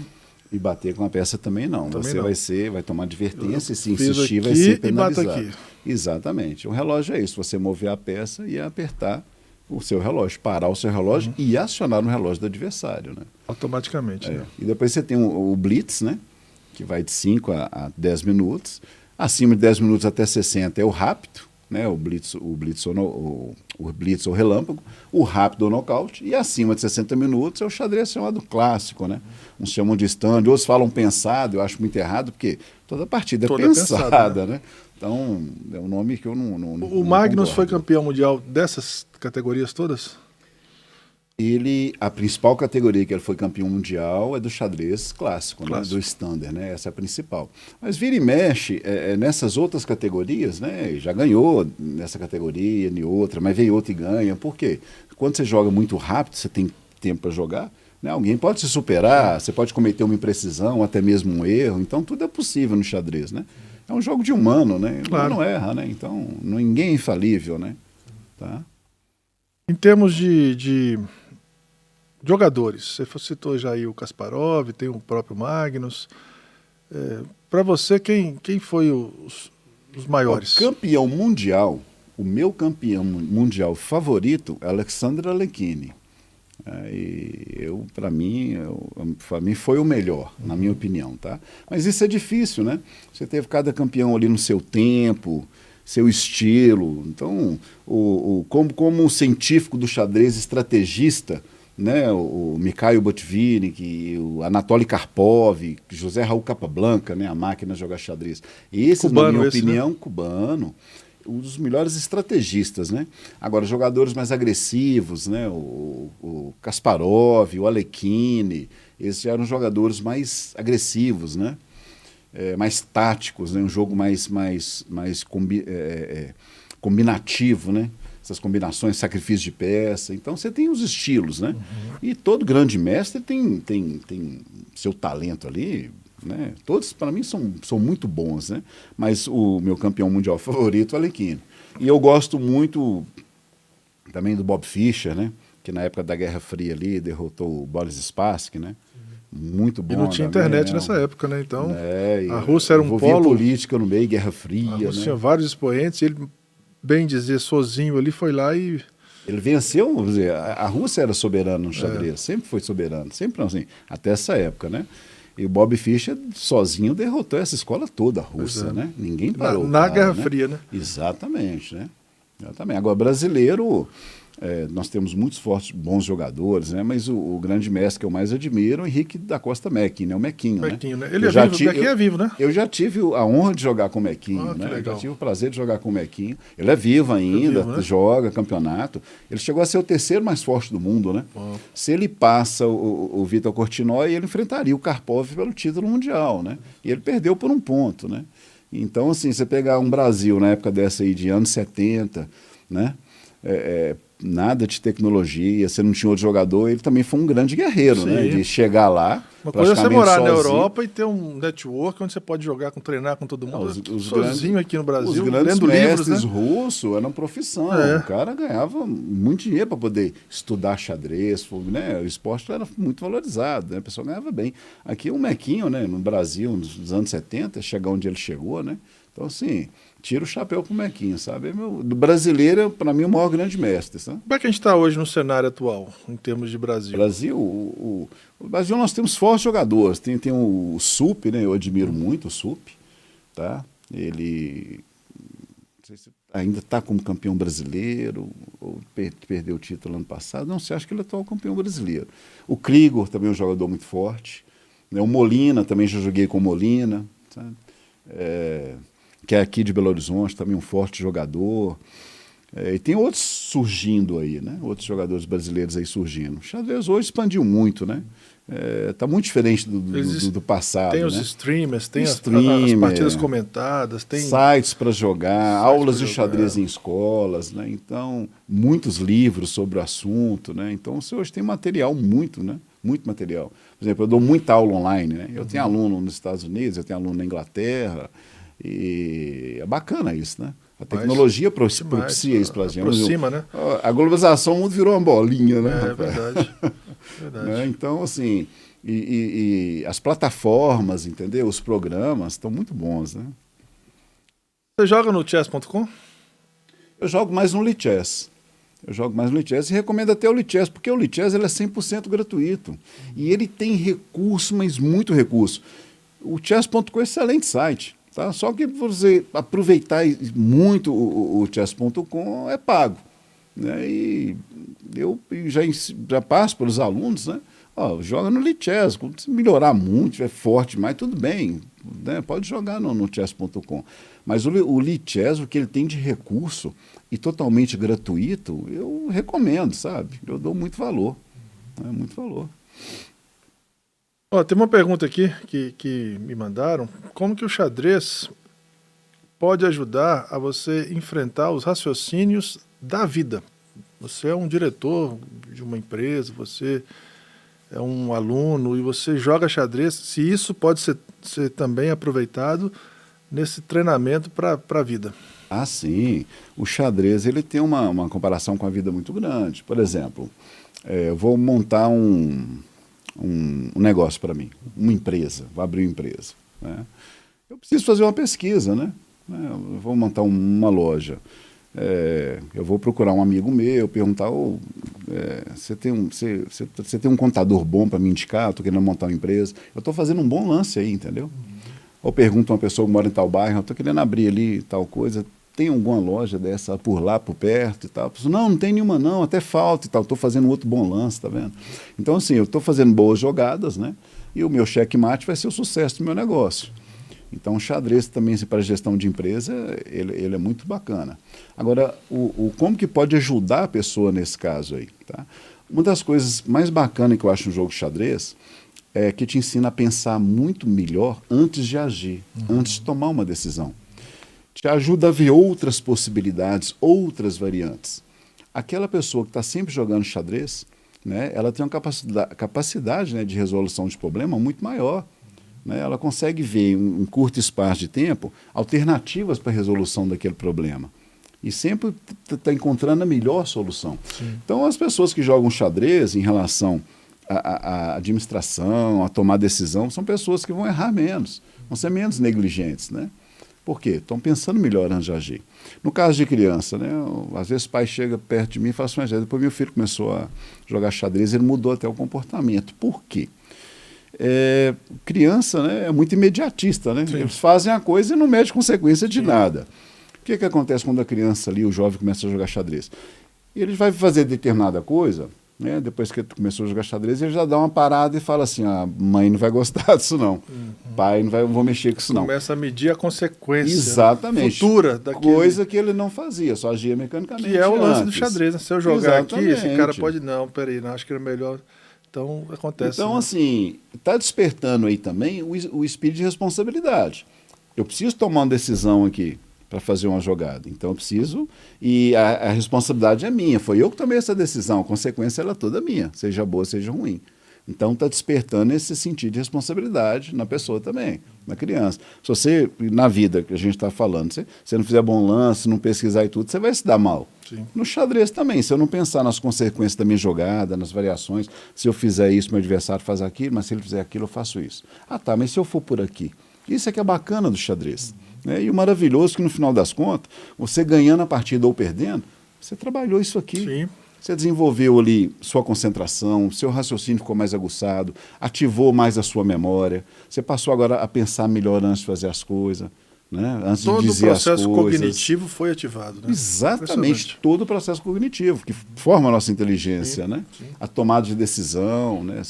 bater com a peça também não. Também você vai tomar advertência, se insistir vai ser penalizado. E bato aqui. Exatamente. O relógio é isso, você mover a peça e apertar o seu relógio, parar o seu relógio e acionar o relógio do adversário, né? Automaticamente, né? E depois você tem o blitz, né? Que vai de 5 a 10 minutos. Acima de 10 minutos até 60 é o rápido, né? O blitz ou relâmpago, o rápido ou nocaute, e acima de 60 minutos é o xadrez chamado clássico, né? Uns chamam de stand, outros falam pensado, eu acho muito errado, porque toda partida é pensada, né? Então, é um nome que eu não O Magnus foi campeão mundial dessas categorias todas? A principal categoria que ele foi campeão mundial é do xadrez clássico. Né? Do standard, né? Essa é a principal. Mas vira e mexe nessas outras categorias, né? Já ganhou nessa categoria, em outra, mas vem outra e ganha. Por quê? Quando você joga muito rápido, você tem tempo para jogar, né? Alguém pode se superar, você pode cometer uma imprecisão, até mesmo um erro, então tudo é possível no xadrez, né? É um jogo de humano, né? Claro. Não erra, né? Então ninguém é infalível, né? Tá? Em termos de jogadores, você citou já aí o Kasparov, tem o próprio Magnus. Para você, quem foi os maiores? O campeão mundial, o meu campeão mundial favorito é Alexandre Alekhine. Para mim foi o melhor, na minha opinião, tá? Mas isso é difícil, né? Você teve cada campeão ali no seu tempo, seu estilo. Então, como científico do xadrez, estrategista, né, o Mikhail Botvinnik, o Anatoly Karpov, José Raul Capablanca, né, a máquina de jogar xadrez. Esses, cubano, na minha opinião, né? Cubano, um dos melhores estrategistas, né? Agora, jogadores mais agressivos, né, o Kasparov, o Alekhine, esses eram jogadores mais agressivos, né? Mais táticos, né? Um jogo mais combinativo, né? Essas combinações, sacrifício de peça. Então, você tem os estilos, né? E todo grande mestre tem seu talento ali, né? Todos, para mim, são muito bons, né? Mas o meu campeão mundial favorito é o Alekhine. E eu gosto muito também do Bob Fischer, né? Que na época da Guerra Fria ali derrotou o Boris Spassky, né? Muito bom. E não tinha também, internet né? nessa época, né? Então, a Rússia era um polo... política no meio, Guerra Fria, a Rússia, né? tinha vários expoentes, ele... bem dizer, sozinho ali, foi lá e... Ele venceu, vamos dizer, a Rússia era soberana no xadrez, sempre foi soberana, sempre não, assim, até essa época, né? E o Bob Fischer sozinho derrotou essa escola toda, a Rússia, né? Ninguém parou. Na Guerra Fria, né? Exatamente, né? Exatamente. Agora, brasileiro... nós temos muitos fortes, bons jogadores, né? Mas o grande mestre que eu mais admiro é o Henrique da Costa Mecking, né? O Mequinho, né? Ele é vivo, né? Eu já tive a honra de jogar com o Mequinho, né? Eu já tive o prazer de jogar com o Mequinho. Ele é vivo ainda, né? Joga campeonato. Ele chegou a ser o terceiro mais forte do mundo, né? Se ele passa o Vitor Korchnoi, ele enfrentaria o Karpov pelo título mundial, né? E ele perdeu por um ponto, né? Então, assim, você pegar um Brasil na época dessa aí de anos 70, né? Nada de tecnologia, você não tinha outro jogador, ele também foi um grande guerreiro, né? De chegar lá. Uma coisa é você morar na Europa e ter um network onde você pode jogar, treinar com todo mundo. Sozinho aqui no Brasil, os grandes lendo mestres livros, né? russos eram profissão. O cara ganhava muito dinheiro para poder estudar xadrez, né? O esporte era muito valorizado, né? A pessoa ganhava bem. Aqui o Mequinho, né? No Brasil, nos anos 70, chegar onde ele chegou, né? Então, assim, tira o chapéu pro Mequinho, sabe? Do brasileiro, para mim, o maior grande mestre, sabe? Como é que a gente está hoje no cenário atual, em termos de Brasil? O Brasil, nós temos fortes jogadores. Tem o Sup, né? Eu admiro muito o Sup, tá? Ele não sei se ainda está como campeão brasileiro, ou perdeu o título ano passado. Não sei, acho que ele é atual campeão brasileiro. O Krigor também é um jogador muito forte. Né? O Molina, também já joguei com o Molina, sabe? Que é aqui de Belo Horizonte, também um forte jogador. E tem outros surgindo aí, né? Outros jogadores brasileiros aí surgindo. O xadrez hoje expandiu muito, né? Está muito diferente do passado. Tem os streamers, tem as partidas comentadas, tem sites para jogar, aulas de xadrez em escolas, né? Então, muitos livros sobre o assunto, né? Então, você hoje tem material muito, né? Muito material. Por exemplo, eu dou muita aula online, né? Eu tenho aluno nos Estados Unidos, eu tenho aluno na Inglaterra, e é bacana isso, né? A tecnologia propicia isso para a gente. Aproxima, né? A globalização, o mundo virou uma bolinha, né? É verdade. Verdade. Né? Então, assim, e as plataformas, entendeu? Os programas estão muito bons, né? Você joga no chess.com? Eu jogo mais no Lichess. E recomendo até o Lichess, porque o Lichess ele é 100% gratuito. E ele tem recurso, mas muito recurso. O chess.com é um excelente site. Tá? Só que você aproveitar muito o chess.com é pago. Né? E eu já passo para os alunos, né? Joga no Lichess, quando você melhorar muito, é forte mais, tudo bem, né? Pode jogar no chess.com. Mas o Lichess, o que ele tem de recurso e totalmente gratuito, eu recomendo, sabe? Eu dou muito valor. Muito valor. Tem uma pergunta aqui que me mandaram. Como que o xadrez pode ajudar a você enfrentar os raciocínios da vida? Você é um diretor de uma empresa, você é um aluno e você joga xadrez. Se isso pode ser também aproveitado nesse treinamento para a vida? Ah, sim. O xadrez ele tem uma comparação com a vida muito grande. Por exemplo, eu vou montar um negócio para mim, uma empresa, vou abrir uma empresa. Né? Eu preciso fazer uma pesquisa, né? Eu vou montar uma loja. Eu vou procurar um amigo meu, perguntar, você tem um contador bom para me indicar? Estou querendo montar uma empresa. Eu estou fazendo um bom lance aí, entendeu? Ou pergunto a uma pessoa que mora em tal bairro, estou querendo abrir ali tal coisa. tem alguma loja dessa por lá, por perto e tal? Eu falo, não tem nenhuma não, até falta e tal. Estou fazendo outro bom lance, tá vendo? Então, assim, eu estou fazendo boas jogadas, né? E o meu checkmate vai ser o sucesso do meu negócio. Então, o xadrez também, para gestão de empresa, ele é muito bacana. Agora, como que pode ajudar a pessoa nesse caso aí? Tá? Uma das coisas mais bacanas que eu acho no jogo de xadrez é que te ensina a pensar muito melhor antes de agir, antes de tomar uma decisão. Te ajuda a ver outras possibilidades, outras variantes. Aquela pessoa que está sempre jogando xadrez, né, ela tem uma capacidade, né, de resolução de problema muito maior. Né? Ela consegue ver, em um curto espaço de tempo, alternativas para a resolução daquele problema. E sempre está encontrando a melhor solução. Sim. Então, as pessoas que jogam xadrez em relação à administração, a tomar decisão, são pessoas que vão errar menos, vão ser menos negligentes. Né? Por quê? Estão pensando melhor antes de agir. No caso de criança, né, às vezes o pai chega perto de mim e fala assim, mas depois meu filho começou a jogar xadrez, ele mudou até o comportamento. Por quê? Criança, né, é muito imediatista, né? Eles fazem a coisa e não mede consequência de nada. O que acontece quando a criança ali, o jovem, começa a jogar xadrez? Ele vai fazer determinada coisa, né? Depois que ele começou a jogar xadrez, ele já dá uma parada e fala assim, a mãe não vai gostar disso não, pai não vou mexer com isso não. Começa a medir a consequência. Exatamente. Futura daquele... Coisa que ele não fazia, só agia mecanicamente. Que é o lance do xadrez, né? Se eu jogar Exatamente. aqui, esse cara pode... Não, peraí, não, acho que era melhor... Então, acontece. Então, assim, está despertando aí também o espírito de responsabilidade. Eu preciso tomar uma decisão aqui para fazer uma jogada. Então, eu preciso... E a responsabilidade é minha. Foi eu que tomei essa decisão. A consequência ela é toda minha, seja boa, seja ruim. Então, está despertando esse sentido de responsabilidade na pessoa também, na criança. Se você, na vida que a gente está falando, se você não fizer bom lance, não pesquisar e tudo, você vai se dar mal. Sim. No xadrez também, se eu não pensar nas consequências da minha jogada, nas variações, se eu fizer isso, meu adversário faz aquilo, mas se ele fizer aquilo, eu faço isso. Ah, tá, mas se eu for por aqui? Isso é que é bacana do xadrez. Né? E o maravilhoso é que, no final das contas, você ganhando a partida ou perdendo, você trabalhou isso aqui. Sim. Você desenvolveu ali sua concentração, seu raciocínio ficou mais aguçado, ativou mais a sua memória, você passou agora a pensar melhor antes de fazer as coisas, né? Antes de dizer as coisas. Todo o processo cognitivo foi ativado. Né? Exatamente, todo o processo cognitivo, que forma a nossa inteligência, né? Sim. A tomada de decisão, né?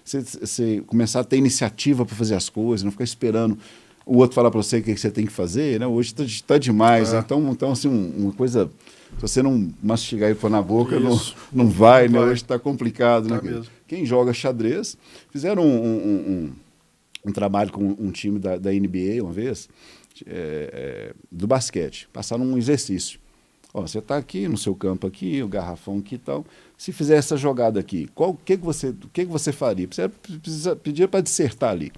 Você começar a ter iniciativa para fazer as coisas, não ficar esperando o outro falar para você o que você tem que fazer, né? Hoje está demais, né? Então assim, uma coisa... Se você não mastigar e pôr na boca, não vai, né? Hoje está complicado. Tá, né? Mesmo. Quem joga xadrez, fizeram um trabalho com um time da NBA uma vez, do basquete. Passaram um exercício. Ó, você está aqui no seu campo aqui, o garrafão aqui e tal. Se fizer essa jogada aqui, o que você faria? Precisa pedir para dissertar ali.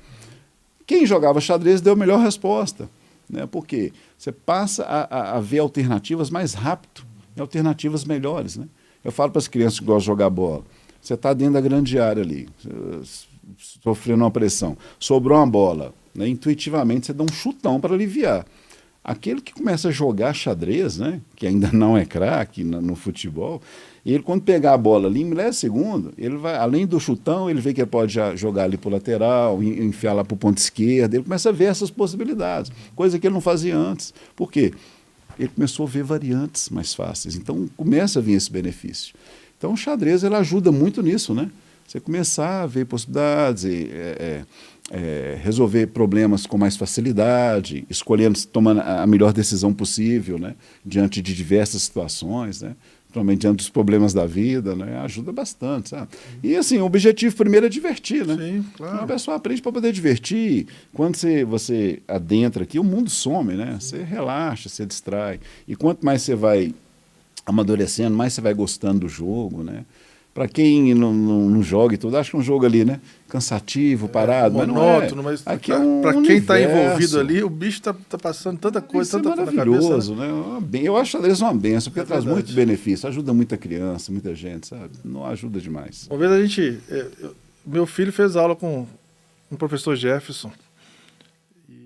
Quem jogava xadrez deu a melhor resposta. Né? Por quê? Você passa a ver alternativas mais rápido, alternativas melhores. Né? Eu falo para as crianças que gostam de jogar bola, você está dentro da grande área ali, sofrendo uma pressão, sobrou uma bola, né? Intuitivamente você dá um chutão para aliviar. Aquele que começa a jogar xadrez, né? Que ainda não é craque no futebol, ele quando pegar a bola ali em milissegundo, ele vai, além do chutão, ele vê que ele pode jogar ali para o lateral, enfiar lá para o ponto esquerdo, ele começa a ver essas possibilidades, coisa que ele não fazia antes. Por quê? Ele começou a ver variantes mais fáceis, então começa a vir esse benefício. Então o xadrez ele ajuda muito nisso, né? Você começar a ver possibilidades, resolver problemas com mais facilidade, escolhendo, tomando a melhor decisão possível, né? Diante de diversas situações, né? Principalmente diante dos problemas da vida, né? Ajuda bastante, sabe? E assim, o objetivo primeiro é divertir, né? Sim, claro. Então, a pessoa aprende para poder divertir. Quando você adentra aqui, o mundo some, né? Você relaxa, você distrai. E quanto mais você vai amadurecendo, mais você vai gostando do jogo, né? Para quem não joga e tudo, acho que é um jogo ali, né? Cansativo, parado, monótono, mas não é. Aqui é um para quem está universo. envolvido ali, o bicho está passando tanta coisa, Isso tanta é coisa na cabeça. maravilhoso, né? Eu acho xadrez uma benção, porque traz muito benefício, ajuda muita criança, muita gente, sabe? Não ajuda demais. Uma vez meu filho fez aula com um professor Jefferson.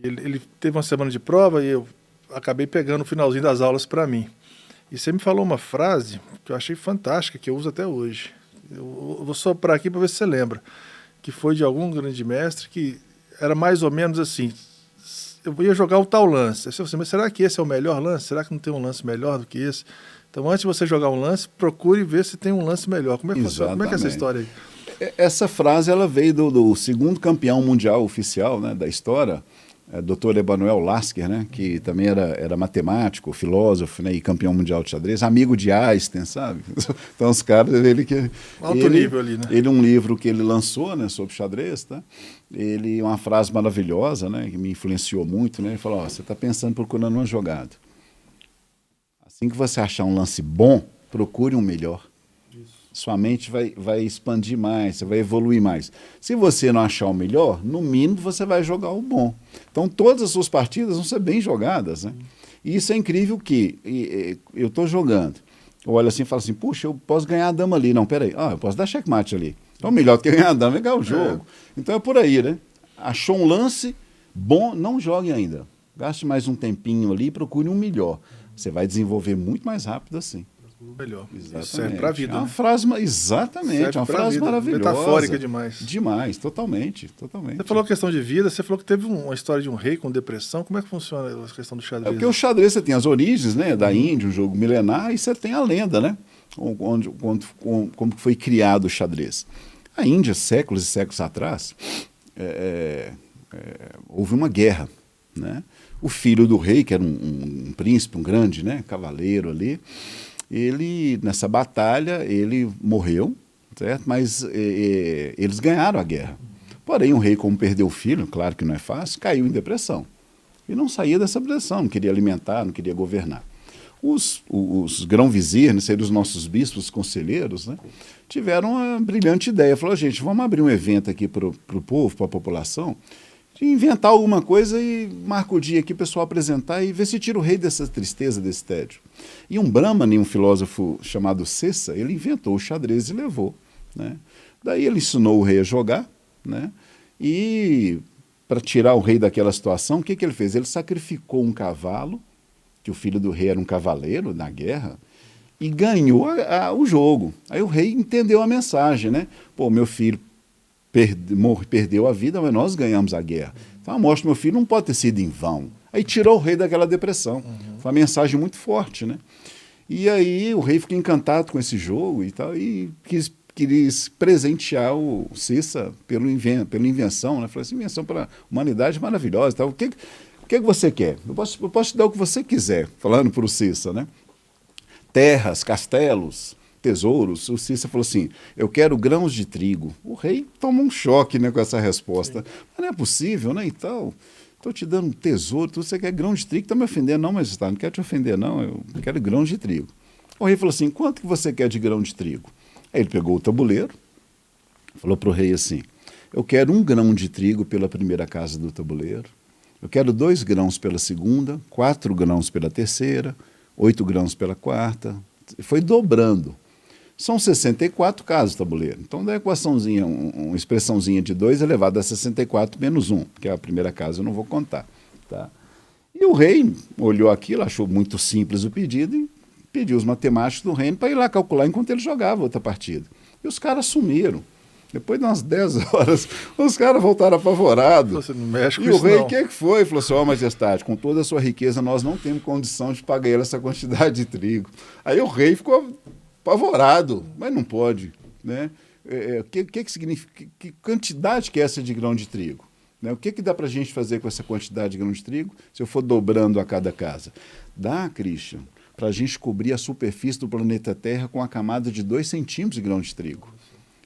Ele teve uma semana de prova e eu acabei pegando o finalzinho das aulas para mim. E você me falou uma frase que eu achei fantástica, que eu uso até hoje. Eu vou soprar aqui para ver se você lembra. Que foi de algum grande mestre que era mais ou menos assim: eu ia jogar o tal lance. Aí você falou assim, mas será que esse é o melhor lance? Será que não tem um lance melhor do que esse? Então, antes de você jogar um lance, procure ver se tem um lance melhor. Como é que funciona? Como é que é essa história aí? Essa frase ela veio do segundo campeão mundial oficial, né, da história, Dr. Emanuel Lasker, né, que também era matemático, filósofo, né, e campeão mundial de xadrez, amigo de Einstein, sabe? Então os caras, alto nível ali, né? Ele, um livro que ele lançou, né, sobre xadrez, tá? Ele, uma frase maravilhosa, né, que me influenciou muito, né, ele falou, você está pensando, procurando uma jogada. Assim que você achar um lance bom, procure um melhor. Sua mente vai expandir mais, você vai evoluir mais. Se você não achar o melhor, no mínimo você vai jogar o bom. Então todas as suas partidas vão ser bem jogadas, né? E isso é incrível que eu estou jogando. Eu olho assim e falo assim, puxa, eu posso ganhar a dama ali. Não, peraí, eu posso dar checkmate ali. Então melhor do que ganhar a dama é ganhar o jogo. Então é por aí, né? Achou um lance bom, não jogue ainda. Gaste mais um tempinho ali e procure um melhor. Você vai desenvolver muito mais rápido assim. Melhor. Exatamente. Isso serve para a vida. É uma né? frase, exatamente, Serve uma pra frase vida. maravilhosa. Metafórica demais. Demais, totalmente. Você falou questão de vida, você falou que teve uma história de um rei com depressão. Como é que funciona a questão do xadrez? Porque o xadrez você tem as origens, né, da Índia, um jogo milenar, e você tem a lenda, né? Como foi criado o xadrez. A Índia, séculos e séculos atrás, houve uma guerra, né? O filho do rei, que era um príncipe, um grande, né, cavaleiro ali, ele, nessa batalha, ele morreu, certo? Mas eles ganharam a guerra. Porém, o rei, como perdeu o filho, claro que não é fácil, caiu em depressão. E não saía dessa depressão, não queria alimentar, não queria governar. Os grão-vizir, né, seriam os nossos bispos conselheiros, né, tiveram uma brilhante ideia. Falaram, gente, vamos abrir um evento aqui para o povo, para a população, de inventar alguma coisa e marca o dia aqui, o pessoal apresentar e ver se tira o rei dessa tristeza, desse tédio. E um Brahmani, um filósofo chamado Sessa, ele inventou o xadrez e levou, né? Daí ele ensinou o rei a jogar, né? E para tirar o rei daquela situação, o que ele fez? Ele sacrificou um cavalo, que o filho do rei era um cavaleiro na guerra, e ganhou o jogo. Aí o rei entendeu a mensagem, né? Pô, meu filho perdeu a vida, mas nós ganhamos a guerra. Então a morte do meu filho não pode ter sido em vão. Aí tirou o rei daquela depressão. Foi uma mensagem muito forte, né? E aí o rei ficou encantado com esse jogo e tal, e quis presentear o Sessa pela invenção, né? Falou assim, invenção para a humanidade maravilhosa. Tal. O que você quer? Eu posso te dar o que você quiser, falando para o Sessa, né? Terras, castelos, tesouros. O Sessa falou assim, eu quero grãos de trigo. O rei tomou um choque, né, com essa resposta. Sim. Mas não é possível, né, e tal. Estou te dando um tesouro, você quer grão de trigo, está me ofendendo? Não, mas não quero te ofender, não, eu quero grãos de trigo. O rei falou assim, quanto que você quer de grão de trigo? Aí ele pegou o tabuleiro, falou para o rei assim, eu quero 1 grão de trigo pela primeira casa do tabuleiro, eu quero 2 grãos pela segunda, 4 grãos pela terceira, 8 grãos pela quarta, foi dobrando. São 64 casas do tabuleiro. Então, da equaçãozinha, uma expressãozinha de 2 elevado a 64 menos 1, que é a primeira casa, eu não vou contar. Tá? E o rei olhou aquilo, achou muito simples o pedido e pediu os matemáticos do reino para ir lá calcular enquanto ele jogava outra partida. E os caras sumiram. Depois de umas 10 horas, os caras voltaram apavorados. Você não mexe com e o isso, rei, não. o que foi? Falou assim, ó, majestade, com toda a sua riqueza, nós não temos condição de pagar ele essa quantidade de trigo. Aí o rei ficou apavorado, mas não pode, né? Que significa? Que quantidade que é essa de grão de trigo? Né? O que dá para a gente fazer com essa quantidade de grão de trigo se eu for dobrando a cada casa? Dá, Christian, para a gente cobrir a superfície do planeta Terra com a camada de 2 centímetros de grão de trigo.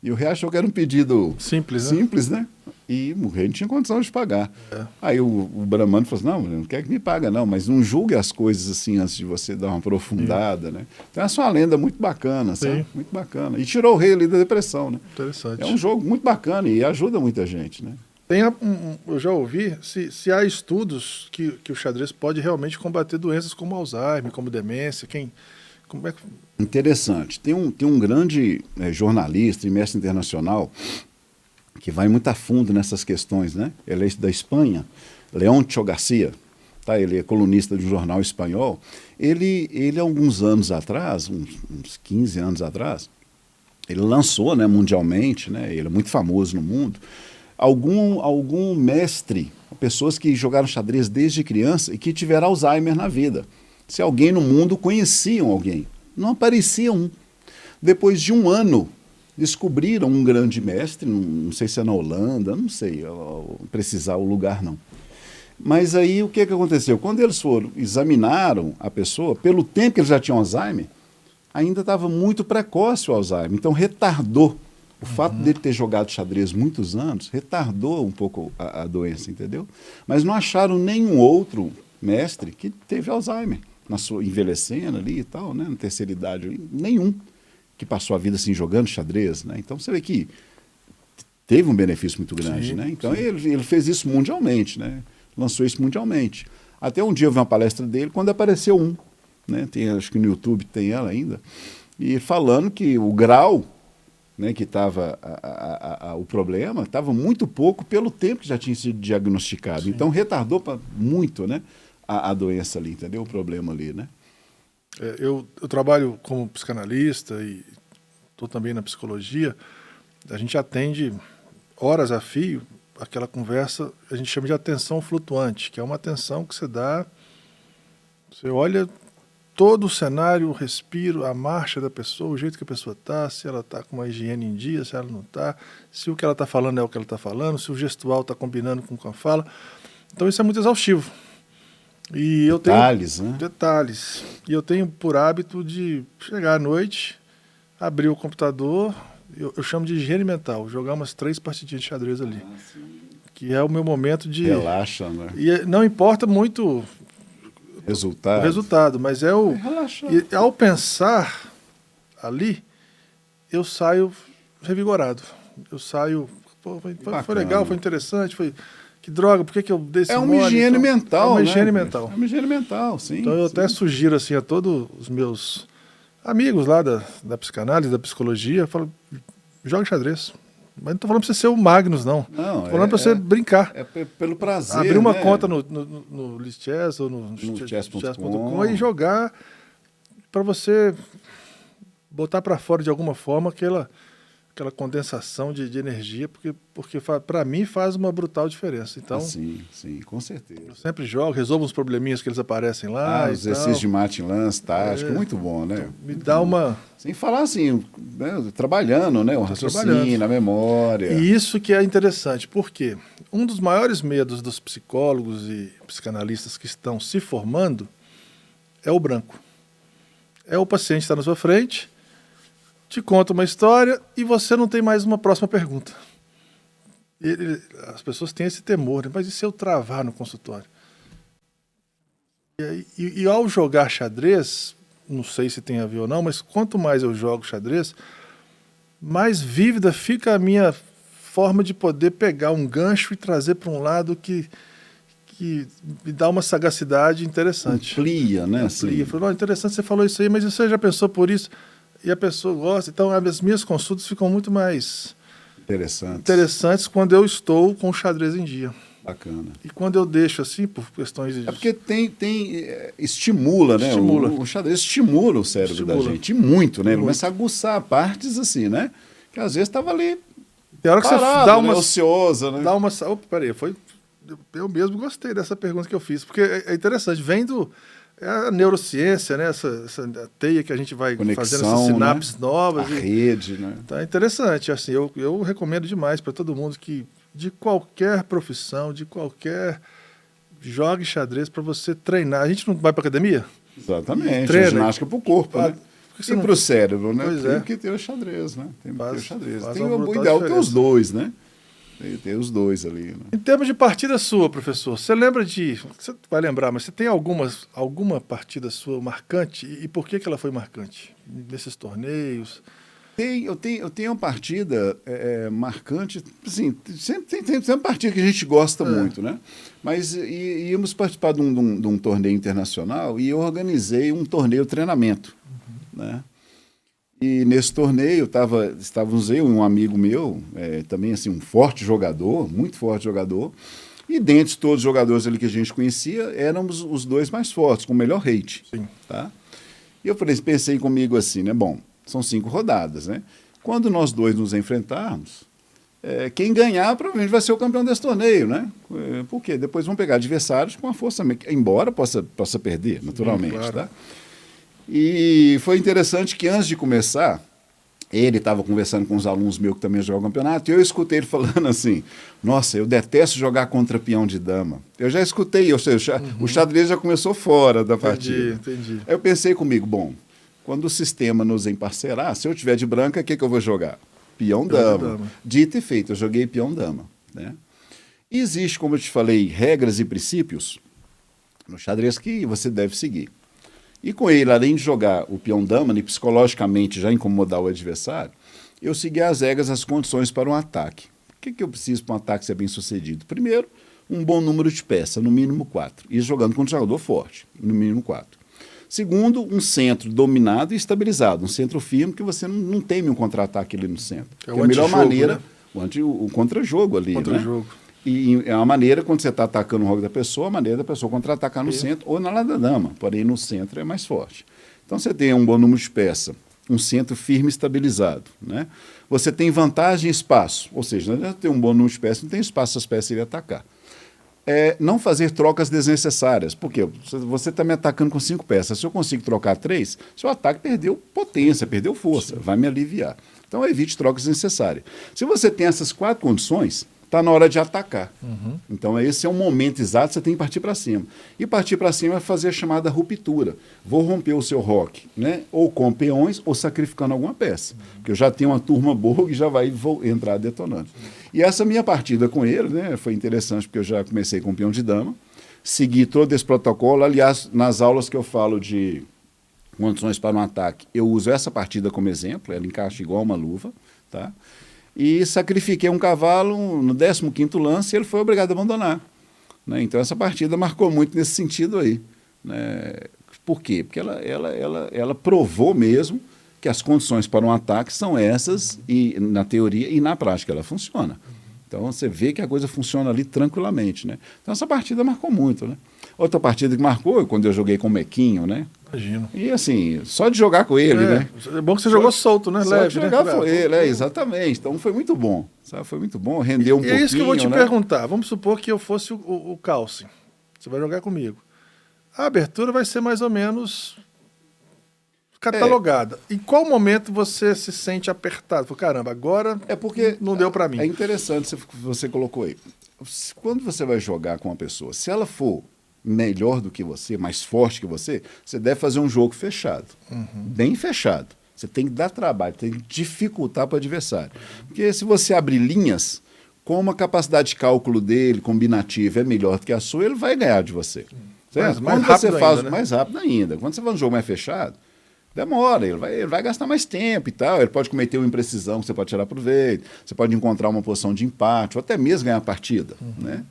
E o rei achou que era um pedido simples, né? E o rei não tinha condição de pagar. Aí o Brahmano falou assim, não quer que me paga não, mas não julgue as coisas assim antes de você dar uma aprofundada, né? Então essa é uma lenda muito bacana, sabe? Muito bacana. E tirou o rei ali da depressão, né? Interessante. É um jogo muito bacana e ajuda muita gente, né? Eu já ouvi se há estudos que o xadrez pode realmente combater doenças como Alzheimer, como demência, como é que... Interessante. Tem um grande jornalista e mestre internacional que vai muito a fundo nessas questões, né? Ele é da Espanha, Leoncio Garcia, tá? Ele é colunista de um jornal espanhol. Ele há alguns anos atrás, uns 15 anos atrás, ele lançou, né, mundialmente, né? Ele é muito famoso no mundo, algum mestre, pessoas que jogaram xadrez desde criança e que tiveram Alzheimer na vida. Se alguém no mundo conhecia alguém, não aparecia um. Depois de um ano, descobriram um grande mestre, não sei se é na Holanda, não sei precisar o lugar não. Mas aí o que aconteceu? Quando eles examinaram a pessoa, pelo tempo que eles já tinham Alzheimer, ainda estava muito precoce o Alzheimer, então retardou. O fato dele ter jogado xadrez muitos anos retardou um pouco a doença, entendeu? Mas não acharam nenhum outro mestre que teve Alzheimer, envelhecendo ali e tal, né, na terceira idade, nenhum que passou a vida assim jogando xadrez, né? Então você vê que teve um benefício muito grande, sim, né? Então sim. ele fez isso mundialmente, né? Lançou isso mundialmente. Até um dia eu vi uma palestra dele quando apareceu um, né? Acho que no YouTube tem ela ainda, e falando que o grau, né, que estava o problema, estava muito pouco pelo tempo que já tinha sido diagnosticado. Sim. Então retardou muito, né, a doença ali, entendeu? O problema ali, né? Eu trabalho como psicanalista e estou também na psicologia. A gente atende horas a fio aquela conversa, a gente chama de atenção flutuante, que é uma atenção que você dá, você olha todo o cenário, o respiro, a marcha da pessoa, o jeito que a pessoa está, se ela está com uma higiene em dia, se ela não está, se o que ela está falando é o que ela está falando, se o gestual está combinando com a fala. Então isso é muito exaustivo. E detalhes, eu tenho, né? Detalhes. E eu tenho por hábito de chegar à noite, abrir o computador, eu chamo de higiene mental, jogar umas 3 partidinhas de xadrez ali. Que é o meu momento de... Relaxa, né? E não importa muito... o resultado, mas é o... E ao pensar ali, eu saio revigorado. Eu saio... Pô, foi legal, foi interessante, foi... Que droga, por que eu dei esse uma higiene mental, É uma né? higiene mental. É uma higiene mental, sim. Então eu até sugiro assim, a todos os meus amigos lá da psicanálise, da psicologia, eu falo, joga xadrez. Mas não estou falando para você ser o Magnus, não. Estou falando para você brincar. É pelo prazer, abrir uma né? conta no Lichess ou no chess.com e jogar para você botar para fora de alguma forma aquela condensação de energia, porque para mim faz uma brutal diferença. Então, sim, com certeza. Eu sempre jogo, resolvo uns probleminhas que eles aparecem lá. Os exercícios de Martin Lance, tático, muito bom, né? Me dá uma... Sem falar assim, né, trabalhando, né? O raciocínio, a memória. E isso que é interessante, porque um dos maiores medos dos psicólogos e psicanalistas que estão se formando é o branco. É o paciente que está na sua frente, te conta uma história e você não tem mais uma próxima pergunta. As pessoas têm esse temor, né? Mas e se eu travar no consultório? E ao jogar xadrez, não sei se tem a ver ou não, mas quanto mais eu jogo xadrez, mais vívida fica a minha forma de poder pegar um gancho e trazer para um lado que me dá uma sagacidade interessante. Amplia, né? Amplia. Falei, interessante, você falou isso aí, mas você já pensou por isso? E a pessoa gosta. Então, as minhas consultas ficam muito mais interessantes quando eu estou com o xadrez em dia. Bacana. E quando eu deixo assim, por questões de... É porque estimula, né? O xadrez estimula o cérebro da gente. E muito, né? Ele começa a aguçar partes assim, né? Que às vezes estava ali tem hora que parado, você dá uma... ociosa, né? Dá uma... Opa, peraí, eu mesmo gostei dessa pergunta que eu fiz, porque é interessante, vem a neurociência, né? Essa teia que a gente vai fazendo essas sinapses, né? Novas. Rede, né? Então é interessante, assim, eu recomendo demais para todo mundo que, de qualquer profissão, jogue xadrez para você treinar. A gente não vai para academia? Exatamente, treina, ginástica para o corpo, né? E para o cérebro, né? Pois tem que ter o xadrez, né? Tem que ter o xadrez. Tem o ideal diferença. Ter os dois, né? Tem os dois ali. Né? Em termos de partida sua, professor, você lembra você vai lembrar, mas você tem alguma partida sua marcante? E por que ela foi marcante? Nesses torneios? Eu tenho uma partida marcante, assim, sempre tem uma partida que a gente gosta muito, né? Mas íamos participar de um torneio internacional e eu organizei um torneio treinamento, né? E nesse torneio estávamos eu e um amigo meu, também assim, um forte jogador, muito forte jogador, e dentre todos os jogadores ali que a gente conhecia, éramos os dois mais fortes, com o melhor rate. Sim. Tá? E eu pensei comigo assim, né? Bom, são 5 rodadas, né? Quando nós dois nos enfrentarmos, quem ganhar provavelmente vai ser o campeão desse torneio, né? Por quê? Depois vão pegar adversários com uma força, embora possa perder, naturalmente, claro. tá? E foi interessante que antes de começar, ele estava conversando com uns alunos meus que também jogam campeonato, e eu escutei ele falando assim, nossa, eu detesto jogar contra peão de dama. Eu já escutei, ou seja, o xadrez já começou fora da partida. Entendi. Aí eu pensei comigo, bom, quando o sistema nos emparcerar, se eu tiver de branca, o que eu vou jogar? Peão-dama. Dito e feito, eu joguei peão-dama. Né? E existe, como eu te falei, regras e princípios no xadrez que você deve seguir. E com ele, além de jogar o peão-dama e psicologicamente já incomodar o adversário, eu segui as regras, as condições para um ataque. O que eu preciso para um ataque ser bem sucedido? Primeiro, um bom número de peças, no mínimo 4. E jogando contra um jogador forte, no mínimo 4. Segundo, um centro dominado e estabilizado, um centro firme que você não teme um contra-ataque ali no centro. É o a melhor maneira, né? o contra-jogo ali, Contra-jogo. Né? E é uma maneira, quando você está atacando o rogue da pessoa, a maneira da pessoa contra-atacar no centro ou na lado da dama, porém no centro é mais forte. Então você tem um bom número de peças, um centro firme e estabilizado. Né? Você tem vantagem em espaço, ou seja, não tem um bom número de peças, não tem espaço as peças irem atacar. Não fazer trocas desnecessárias. Por quê? Você está me atacando com 5 peças. Se eu consigo trocar 3, seu ataque perdeu potência, perdeu força, vai me aliviar. Então, evite trocas desnecessárias. Se você tem essas 4 condições, está na hora de atacar. Então, esse é o momento exato, você tem que partir para cima. E partir para cima é fazer a chamada ruptura. Vou romper o seu roque, né? Ou com peões, ou sacrificando alguma peça. Porque eu já tenho uma turma boa que já vai entrar detonando. E essa minha partida com ele, né, foi interessante, porque eu já comecei com peão de dama, segui todo esse protocolo. Aliás, nas aulas que eu falo de condições para um ataque, eu uso essa partida como exemplo, ela encaixa igual uma luva, tá? E sacrifiquei um cavalo no 15º lance e ele foi obrigado a abandonar. Né? Então, essa partida marcou muito nesse sentido aí. Né? Por quê? Porque ela provou mesmo que as condições para um ataque são essas, e na teoria e na prática ela funciona. Então, você vê que a coisa funciona ali tranquilamente. Né? Então, essa partida marcou muito. Né? Outra partida que marcou, quando eu joguei com o Mequinho, né? Imagino. E assim, só de jogar com ele, né? É bom que você jogou solto, né? Só Leve, de jogar né? com ele, exatamente. Então foi muito bom. Sabe? Foi muito bom, rendeu um pouquinho. É isso que eu vou te né? perguntar. Vamos supor que eu fosse o Calce. Você vai jogar comigo. A abertura vai ser mais ou menos catalogada. Em qual momento você se sente apertado? Fala, caramba, agora porque não deu para mim. É interessante você colocou aí. Quando você vai jogar com uma pessoa, se ela for melhor do que você, mais forte que você deve fazer um jogo fechado. Bem fechado. Você tem que dar trabalho, tem que dificultar para o adversário. Porque se você abrir linhas, como a capacidade de cálculo dele, combinativa, é melhor do que a sua, ele vai ganhar de você. Certo? Mais Quando você faz ainda, né? mais rápido ainda. Quando você faz um jogo mais fechado, demora, ele vai gastar mais tempo e tal. Ele pode cometer uma imprecisão que você pode tirar proveito, você pode encontrar uma posição de empate, ou até mesmo ganhar a partida. Né?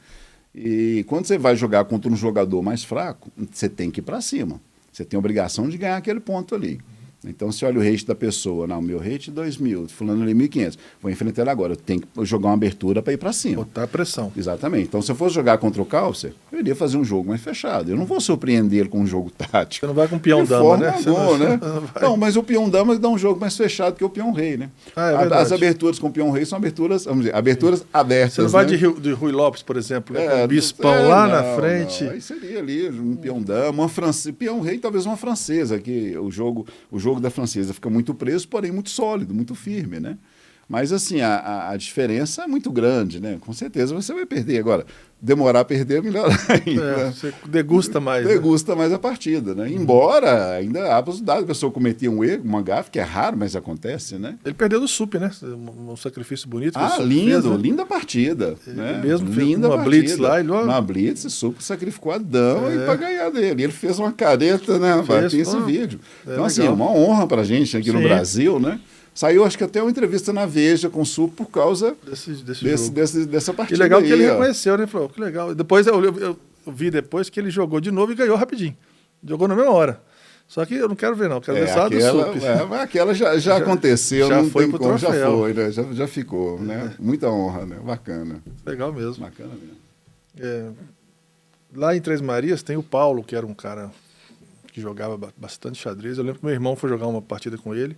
E quando você vai jogar contra um jogador mais fraco, você tem que ir para cima. Você tem a obrigação de ganhar aquele ponto ali. Então, se olha o rate da pessoa, não, meu rate é 2.000, fulano ali 1.500, vou enfrentar ele agora, eu tenho que jogar uma abertura para ir para cima. Botar a pressão. Exatamente. Então, se eu fosse jogar contra o Calcer, eu iria fazer um jogo mais fechado. Eu não vou surpreender ele com um jogo tático. Você não vai com peão-dama, né? Né? Não, mas o peão-dama dá um jogo mais fechado que o peão-rei, né? As aberturas com o peão-rei são aberturas, vamos dizer, aberturas abertas. Você não vai de Rui Lopes, por exemplo, com o bispão lá na frente. Não. Aí seria ali um peão-dama, peão-rei, talvez uma francesa, que o jogo da francesa fica muito preso, porém muito sólido, muito firme, né? Mas, assim, a diferença é muito grande, né? Com certeza você vai perder. Agora, demorar a perder é melhor ainda. Você degusta mais. Degusta mais a partida, né? Embora ainda a possibilidade da pessoa cometer um erro, uma gafe, que é raro, mas acontece, né? Ele perdeu do SUP, né? Um sacrifício bonito. Lindo, fez, né? Linda partida. Né? Mesmo linda uma partida. Blitz lá. Uma blitz, o SUP sacrificou a dama e para ganhar dele. Ele fez uma careta, né? Tem esse vídeo. Então, assim, é uma honra para a gente aqui no Brasil, né? Saiu, acho que até uma entrevista na Veja com o SUP por causa dessa partida. E legal aí, que ele reconheceu, né? Falou, que legal. Depois eu vi depois que ele jogou de novo e ganhou rapidinho. Jogou na mesma hora. Só que eu não quero ver, não. Quero ver só do SUP. Mas aquela já aconteceu, já não foi tem pro como, troféu. já foi, né? Já ficou, né? Muita honra, né? Bacana. Legal mesmo. Bacana mesmo. Lá em Três Marias tem o Paulo, que era um cara que jogava bastante xadrez. Eu lembro que meu irmão foi jogar uma partida com ele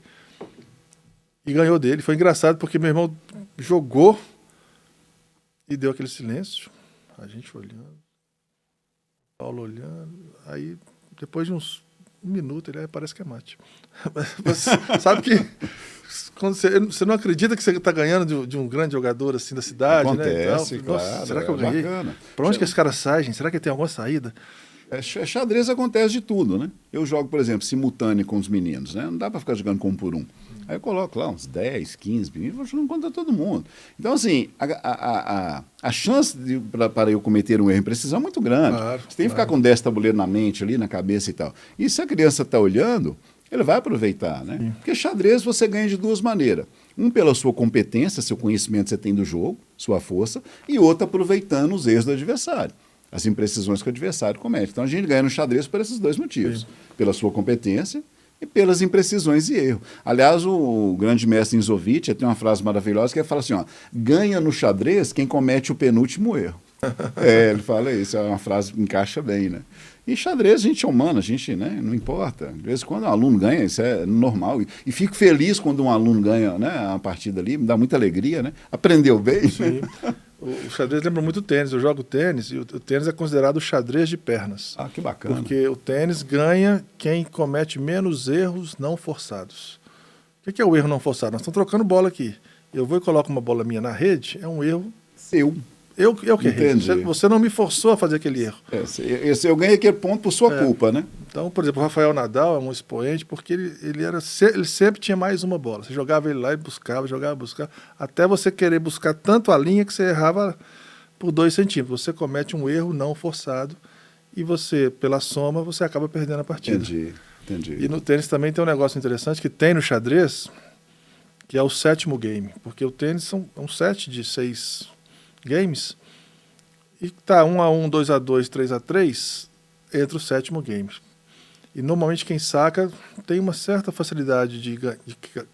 e ganhou dele. Foi engraçado porque meu irmão jogou E deu aquele silêncio, a gente olhando, Paulo olhando, aí depois de uns um minuto ele parece que é mate. Mas, sabe que quando você não acredita que você está ganhando de um grande jogador assim da cidade, acontece, né? Então, claro, nossa, será que eu ganhei? Para onde que esse cara sai, gente? Será que tem alguma saída? Xadrez acontece de tudo, né? Eu jogo, por exemplo, simultâneo com os meninos, né? Não dá para ficar jogando com um por um. Aí eu coloco lá uns 10, 15 meninos, vou jogando contra todo mundo. Então, assim, a chance para eu cometer um erro em precisão é muito grande. Claro, você tem que ficar com 10 tabuleiros na mente, ali na cabeça e tal. E se a criança está olhando, ele vai aproveitar, né? Sim. Porque xadrez você ganha de duas maneiras. Um pela sua competência, seu conhecimento que você tem do jogo, sua força, e outro aproveitando os erros do adversário, as imprecisões que o adversário comete. Então a gente ganha no xadrez por esses dois motivos. Sim. Pela sua competência e pelas imprecisões e erro. Aliás, o grande mestre Inzovitch tem uma frase maravilhosa que ele fala assim, ó, ganha no xadrez quem comete o penúltimo erro. Ele fala isso, é uma frase que encaixa bem, né? E xadrez, a gente é humano, a gente, né, não importa. De vez em quando um aluno ganha, isso é normal. E fico feliz quando um aluno ganha, né, uma partida ali, me dá muita alegria, né? Aprendeu bem. Sim. O xadrez lembra muito o tênis. Eu jogo tênis e o tênis é considerado o xadrez de pernas. Ah, que bacana. Porque o tênis ganha quem comete menos erros não forçados. O que é o erro não forçado? Nós estamos trocando bola aqui. Eu vou e coloco uma bola minha na rede, é um erro seu. Eu que errei. Você não me forçou a fazer aquele erro. Eu ganhei aquele ponto por sua culpa, né? Então, por exemplo, o Rafael Nadal é um expoente porque ele sempre tinha mais uma bola. Você jogava ele lá e buscava, até você querer buscar tanto a linha que você errava por 2 centímetros. Você comete um erro não forçado e você, pela soma, você acaba perdendo a partida. Entendi. E no tênis também tem um negócio interessante que tem no xadrez, que é o 7º game. Porque o tênis é um set de 6 games, e tá 1-1, 2-2, 3-3, entra o 7º game. E normalmente quem saca tem uma certa facilidade de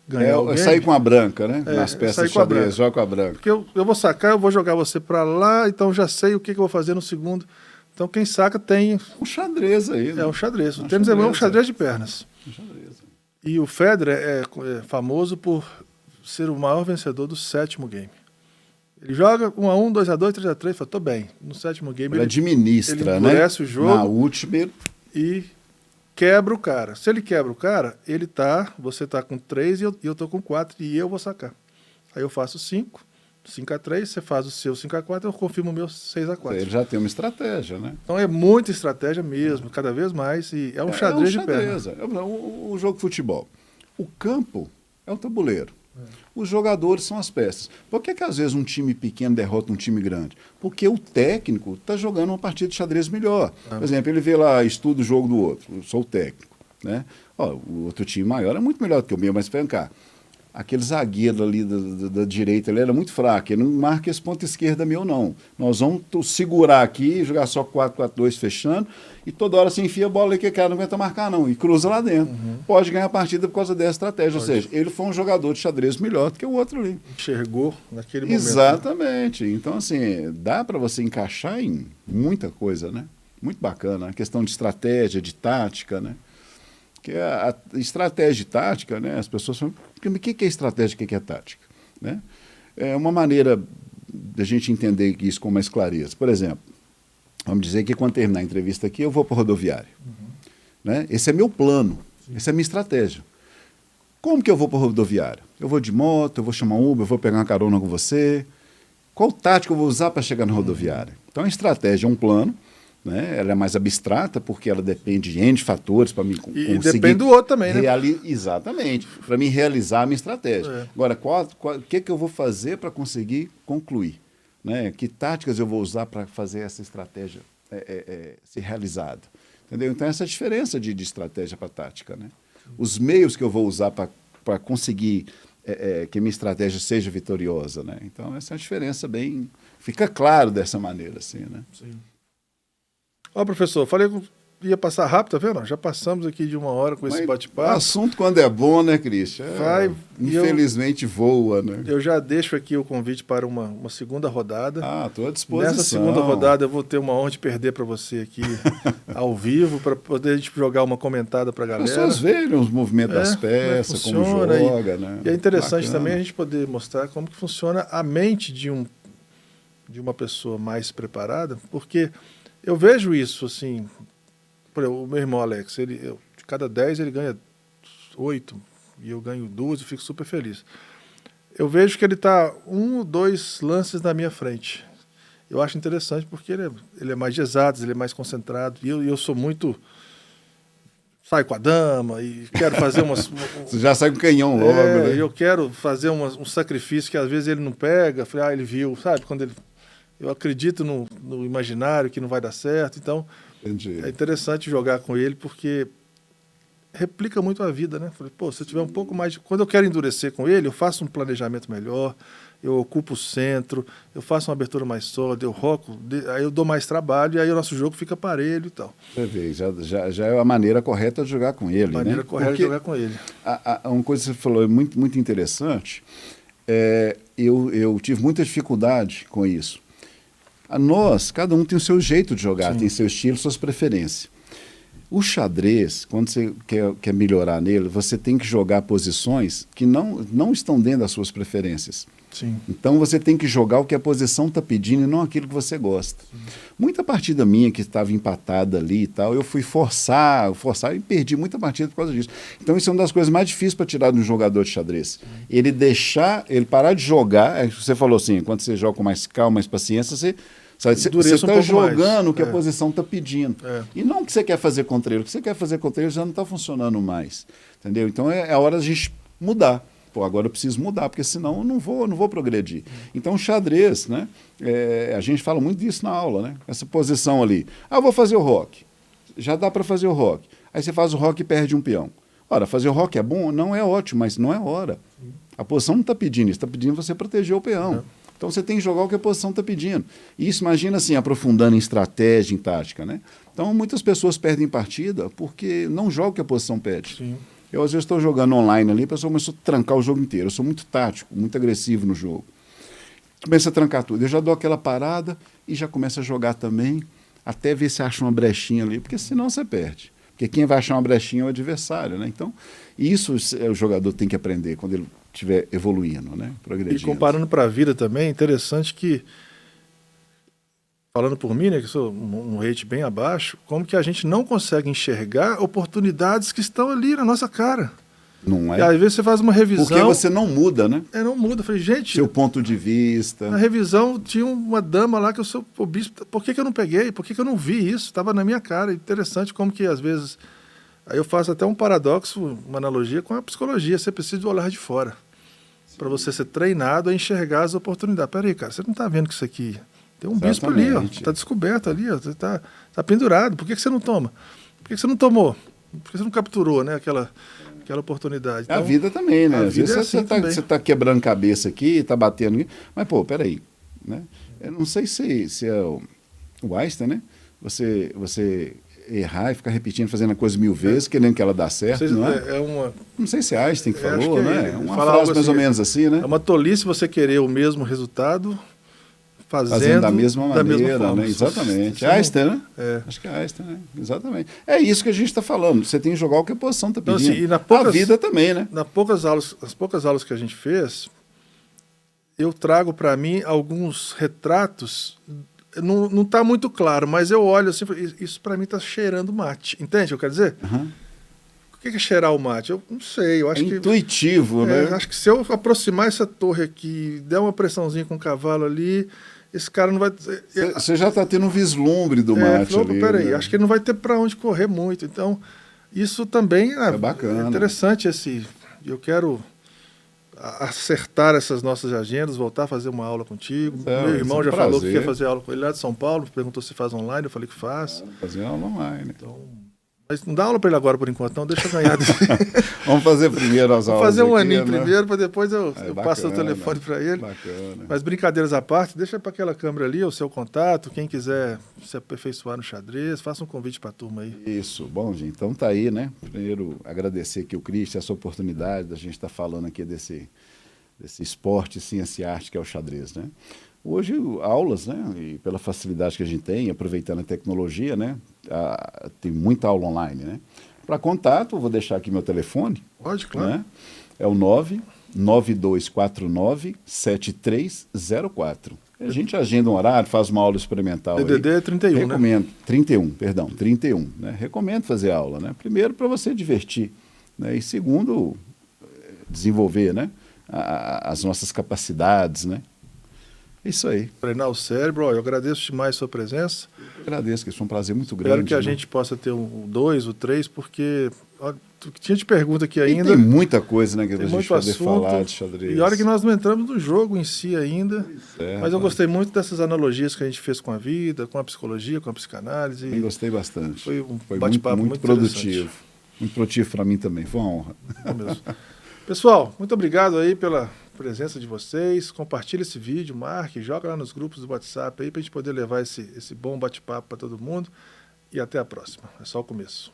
ganhar o game. Sair com a branca, né? Nas peças de xadrez, joga com a branca. Porque eu vou sacar, eu vou jogar você para lá, então já sei o que eu vou fazer no segundo. Então quem saca tem... Um xadrez aí, né? É um xadrez. O tênis é um xadrez de pernas. E o Federer é famoso por ser o maior vencedor do 7º game. Ele joga 1-1, 2-2, 3-3, fala, tô bem. No 7º game ele administra, ele endurece, né, o jogo. Na última. E quebra o cara. Se ele quebra o cara, você tá com 3 e eu tô com 4 e eu vou sacar. Aí eu faço 5-3, você faz o seu 5-4, eu confirmo o meu 6-4. Ele já tem uma estratégia, né? Então é muita estratégia mesmo, cada vez mais, e é um xadrez de perna. O jogo de futebol. O campo é o tabuleiro. Os jogadores são as peças. Por que às vezes um time pequeno derrota um time grande? Porque o técnico está jogando uma partida de xadrez melhor. Por exemplo, ele vê lá, estuda o jogo do outro. Eu sou o técnico, né? O outro time maior é muito melhor do que o meu, mas vem cá. Aquele zagueiro ali da direita, ele era muito fraco. Ele não marca esse ponto esquerda meu, não. Nós vamos segurar aqui, jogar só 4-4-2 fechando, e toda hora você enfia a bola ali que o cara não aguenta marcar, não. E cruza lá dentro. Pode ganhar a partida por causa dessa estratégia. Pode. Ou seja, ele foi um jogador de xadrez melhor do que o outro ali. Enxergou naquele momento. Exatamente. Então, assim, dá para você encaixar em muita coisa, né? Muito bacana. A questão de estratégia, de tática, né? Porque a estratégia e tática, né? As pessoas falam, o que é estratégia e o que é tática? Né? É uma maneira da gente entender isso com mais clareza. Por exemplo, vamos dizer que quando terminar a entrevista aqui, eu vou para a rodoviária. Né? Esse é meu plano, essa é a minha estratégia. Como que eu vou para a rodoviária? Eu vou de moto, eu vou chamar um Uber, eu vou pegar uma carona com você. Qual tática eu vou usar para chegar na rodoviária? Então, a estratégia é um plano. Né? Ela é mais abstrata porque ela depende de N fatores para me conseguir... E depende do outro também, né? Exatamente, para me realizar a minha estratégia. Agora, o que eu vou fazer para conseguir concluir? Né? Que táticas eu vou usar para fazer essa estratégia ser realizada? Entendeu? Então, essa é a diferença de estratégia para tática. Né? Os meios que eu vou usar para conseguir que a minha estratégia seja vitoriosa. Né? Então, essa é a diferença bem... Fica claro dessa maneira, assim, né? Sim. Ó, professor, falei que ia passar rápido, tá vendo? Já passamos aqui de 1 hora com esse bate-papo. O assunto, quando é bom, né, Christian? Infelizmente voa, né? Eu já deixo aqui o convite para uma segunda rodada. Estou à disposição. Nessa segunda rodada eu vou ter uma honra de perder para você aqui ao vivo, para poder a gente jogar uma comentada para a galera. As pessoas verem os movimentos das peças, como joga, né? E é interessante também a gente poder mostrar como que funciona a mente de um de uma pessoa mais preparada, porque eu vejo isso, assim, por exemplo, o meu irmão Alex, de cada 10 ele ganha 8, e eu ganho 2 e fico super feliz. Eu vejo que ele está 1 ou 2 lances na minha frente. Eu acho interessante porque ele é mais de exatas, ele é mais concentrado, e eu sou muito... Saio com a dama e quero fazer umas... Você já sai com o canhão logo, né? Eu quero fazer um sacrifício que às vezes ele não pega. Falei, ele viu, sabe? Eu acredito no imaginário que não vai dar certo. Então, Entendi. é interessante jogar com ele porque replica muito a vida, né? Falei, se eu tiver um pouco mais de... Quando eu quero endurecer com ele, eu faço um planejamento melhor, eu ocupo o centro, eu faço uma abertura mais sólida, eu roco, aí eu dou mais trabalho e aí o nosso jogo fica parelho e tal. Você vê, já é a maneira correta de jogar com ele, A maneira né? correta de jogar com ele. Uma coisa que você falou é muito, muito interessante. Eu tive muita dificuldade com isso. Cada um tem o seu jeito de jogar, Sim. tem seu estilo, suas preferências. O xadrez, quando você quer melhorar nele, você tem que jogar posições que não estão dentro das suas preferências. Sim. Então você tem que jogar o que a posição está pedindo e não aquilo que você gosta. Muita partida minha que estava empatada ali e tal, eu fui forçar e perdi muita partida por causa disso. Então isso é uma das coisas mais difíceis para tirar de um jogador de xadrez. Ele parar de jogar, você falou assim, quando você joga com mais calma, mais paciência, você está jogando o que a posição está pedindo. E não o que você quer fazer contra ele. O que você quer fazer contra ele já não está funcionando mais. Entendeu? Então é a hora da gente mudar. Agora eu preciso mudar, porque senão eu não vou progredir. Então o xadrez, né? A gente fala muito disso na aula, né? Essa posição ali. Eu vou fazer o roque. Já dá para fazer o roque. Aí você faz o roque e perde um peão. Ora, fazer o roque é bom? Não é ótimo, mas não é hora. A posição não está pedindo isso, está pedindo você proteger o peão. Então você tem que jogar o que a posição está pedindo. E isso, imagina assim, aprofundando em estratégia, em tática, né? Então muitas pessoas perdem partida porque não jogam o que a posição pede. Sim. Eu, às vezes, estou jogando online ali, a pessoa começou a trancar o jogo inteiro. Eu sou muito tático, muito agressivo no jogo. Começa a trancar tudo. Eu já dou aquela parada e já começo a jogar também, até ver se acha uma brechinha ali, porque senão você perde. Porque quem vai achar uma brechinha é o adversário, né? Então, isso o jogador tem que aprender quando ele estiver evoluindo, né? Progredindo. E comparando para a vida também, é interessante que, falando por mim, né, que eu sou um rate bem abaixo, como que a gente não consegue enxergar oportunidades que estão ali na nossa cara. Não é? E às vezes você faz uma revisão... Porque você não muda, né? Não muda. Eu falei, gente... Seu ponto de vista... Na revisão tinha uma dama lá que eu sou o bispo. Por que eu não peguei? Por que eu não vi isso? Estava na minha cara. Interessante como que às vezes... Aí eu faço até um paradoxo, uma analogia com a psicologia. Você precisa do olhar de fora. Para você ser treinado a enxergar as oportunidades. Peraí, cara, você não está vendo que isso aqui... Tem um bispo ali, ó. Está descoberto ali, ó. Está pendurado. Por que você não toma? Por que você não tomou? Por que você não capturou, né? Aquela oportunidade. Então, a vida também, né? Às vezes assim você está quebrando cabeça aqui, está batendo aqui, mas, peraí, né? Eu não sei se é o Einstein, né? Você errar e ficar repetindo, fazendo a coisa 1000 vezes, querendo que ela dá certo, não é? Não sei se é Einstein que falou, né? Uma frase mais ou menos assim, né? É uma tolice você querer o mesmo resultado fazendo da mesma maneira, forma, né? Exatamente. Einstein, né? Acho que é Einstein, né? Exatamente. É isso que a gente está falando. Você tem que jogar o que a posição está pedindo. Então, assim, a vida também, né? Nas poucas aulas que a gente fez, eu trago para mim alguns retratos. Não está muito claro, mas eu olho assim, isso para mim está cheirando mate. Entende o que eu quero dizer? O que é cheirar o mate? Eu não sei. Eu acho que intuitivo, né? Acho que se eu aproximar essa torre aqui, der uma pressãozinha com o cavalo ali, esse cara não vai... Você já está tendo um vislumbre do mate ali. Peraí, né? acho que ele não vai ter para onde correr muito. Então, isso também é bacana. É interessante. Eu quero acertar essas nossas agendas, voltar a fazer uma aula contigo. Meu irmão já falou que quer fazer aula com ele lá de São Paulo, perguntou se faz online, eu falei que faz. Fazer aula online. Então, mas não dá aula para ele agora por enquanto, não, deixa eu ganhar. Vamos fazer primeiro as aulas. Vou fazer um aqui, aninho né? primeiro, para depois eu bacana, passo o telefone para ele. Bacana. Mas brincadeiras à parte, deixa para aquela câmera ali o seu contato, quem quiser se aperfeiçoar no xadrez, faça um convite para a turma aí. Isso, bom, gente, então tá aí, né? Primeiro, agradecer aqui o Cristian, essa oportunidade da gente estar falando aqui desse esporte, ciência e arte que é o xadrez, né? Hoje, aulas, né? E pela facilidade que a gente tem, aproveitando a tecnologia, né? Tem muita aula online, né? Para contato, vou deixar aqui meu telefone. Pode, claro. Né? É o 99249-7304. A gente agenda um horário, faz uma aula experimental. DDD é 31, recomendo, né? 31, perdão, 31. Né? Recomendo fazer aula, né? Primeiro, para você divertir. Né? E segundo, desenvolver, né? As nossas capacidades, né? É isso aí. Treinar o cérebro. Ó, eu agradeço demais a sua presença. Eu agradeço, que isso foi um prazer muito grande. Espero que a né? gente possa ter o 2, o 3, porque ó, tinha te pergunta aqui ainda. E tem muita coisa, né, que a gente poder assunto, falar de xadrez. E olha que nós não entramos no jogo em si ainda. Mas eu Rapaz. gostei muito dessas analogias que a gente fez com a vida, com a psicologia, com a psicanálise. Eu gostei bastante. Foi um Foi bate-papo muito produtivo. Muito produtivo para mim também. Foi uma honra. É mesmo. Pessoal, muito obrigado aí pela presença de vocês. Compartilhe esse vídeo, marque, joga lá nos grupos do WhatsApp aí para a gente poder levar esse bom bate-papo para todo mundo. E até a próxima. É só o começo.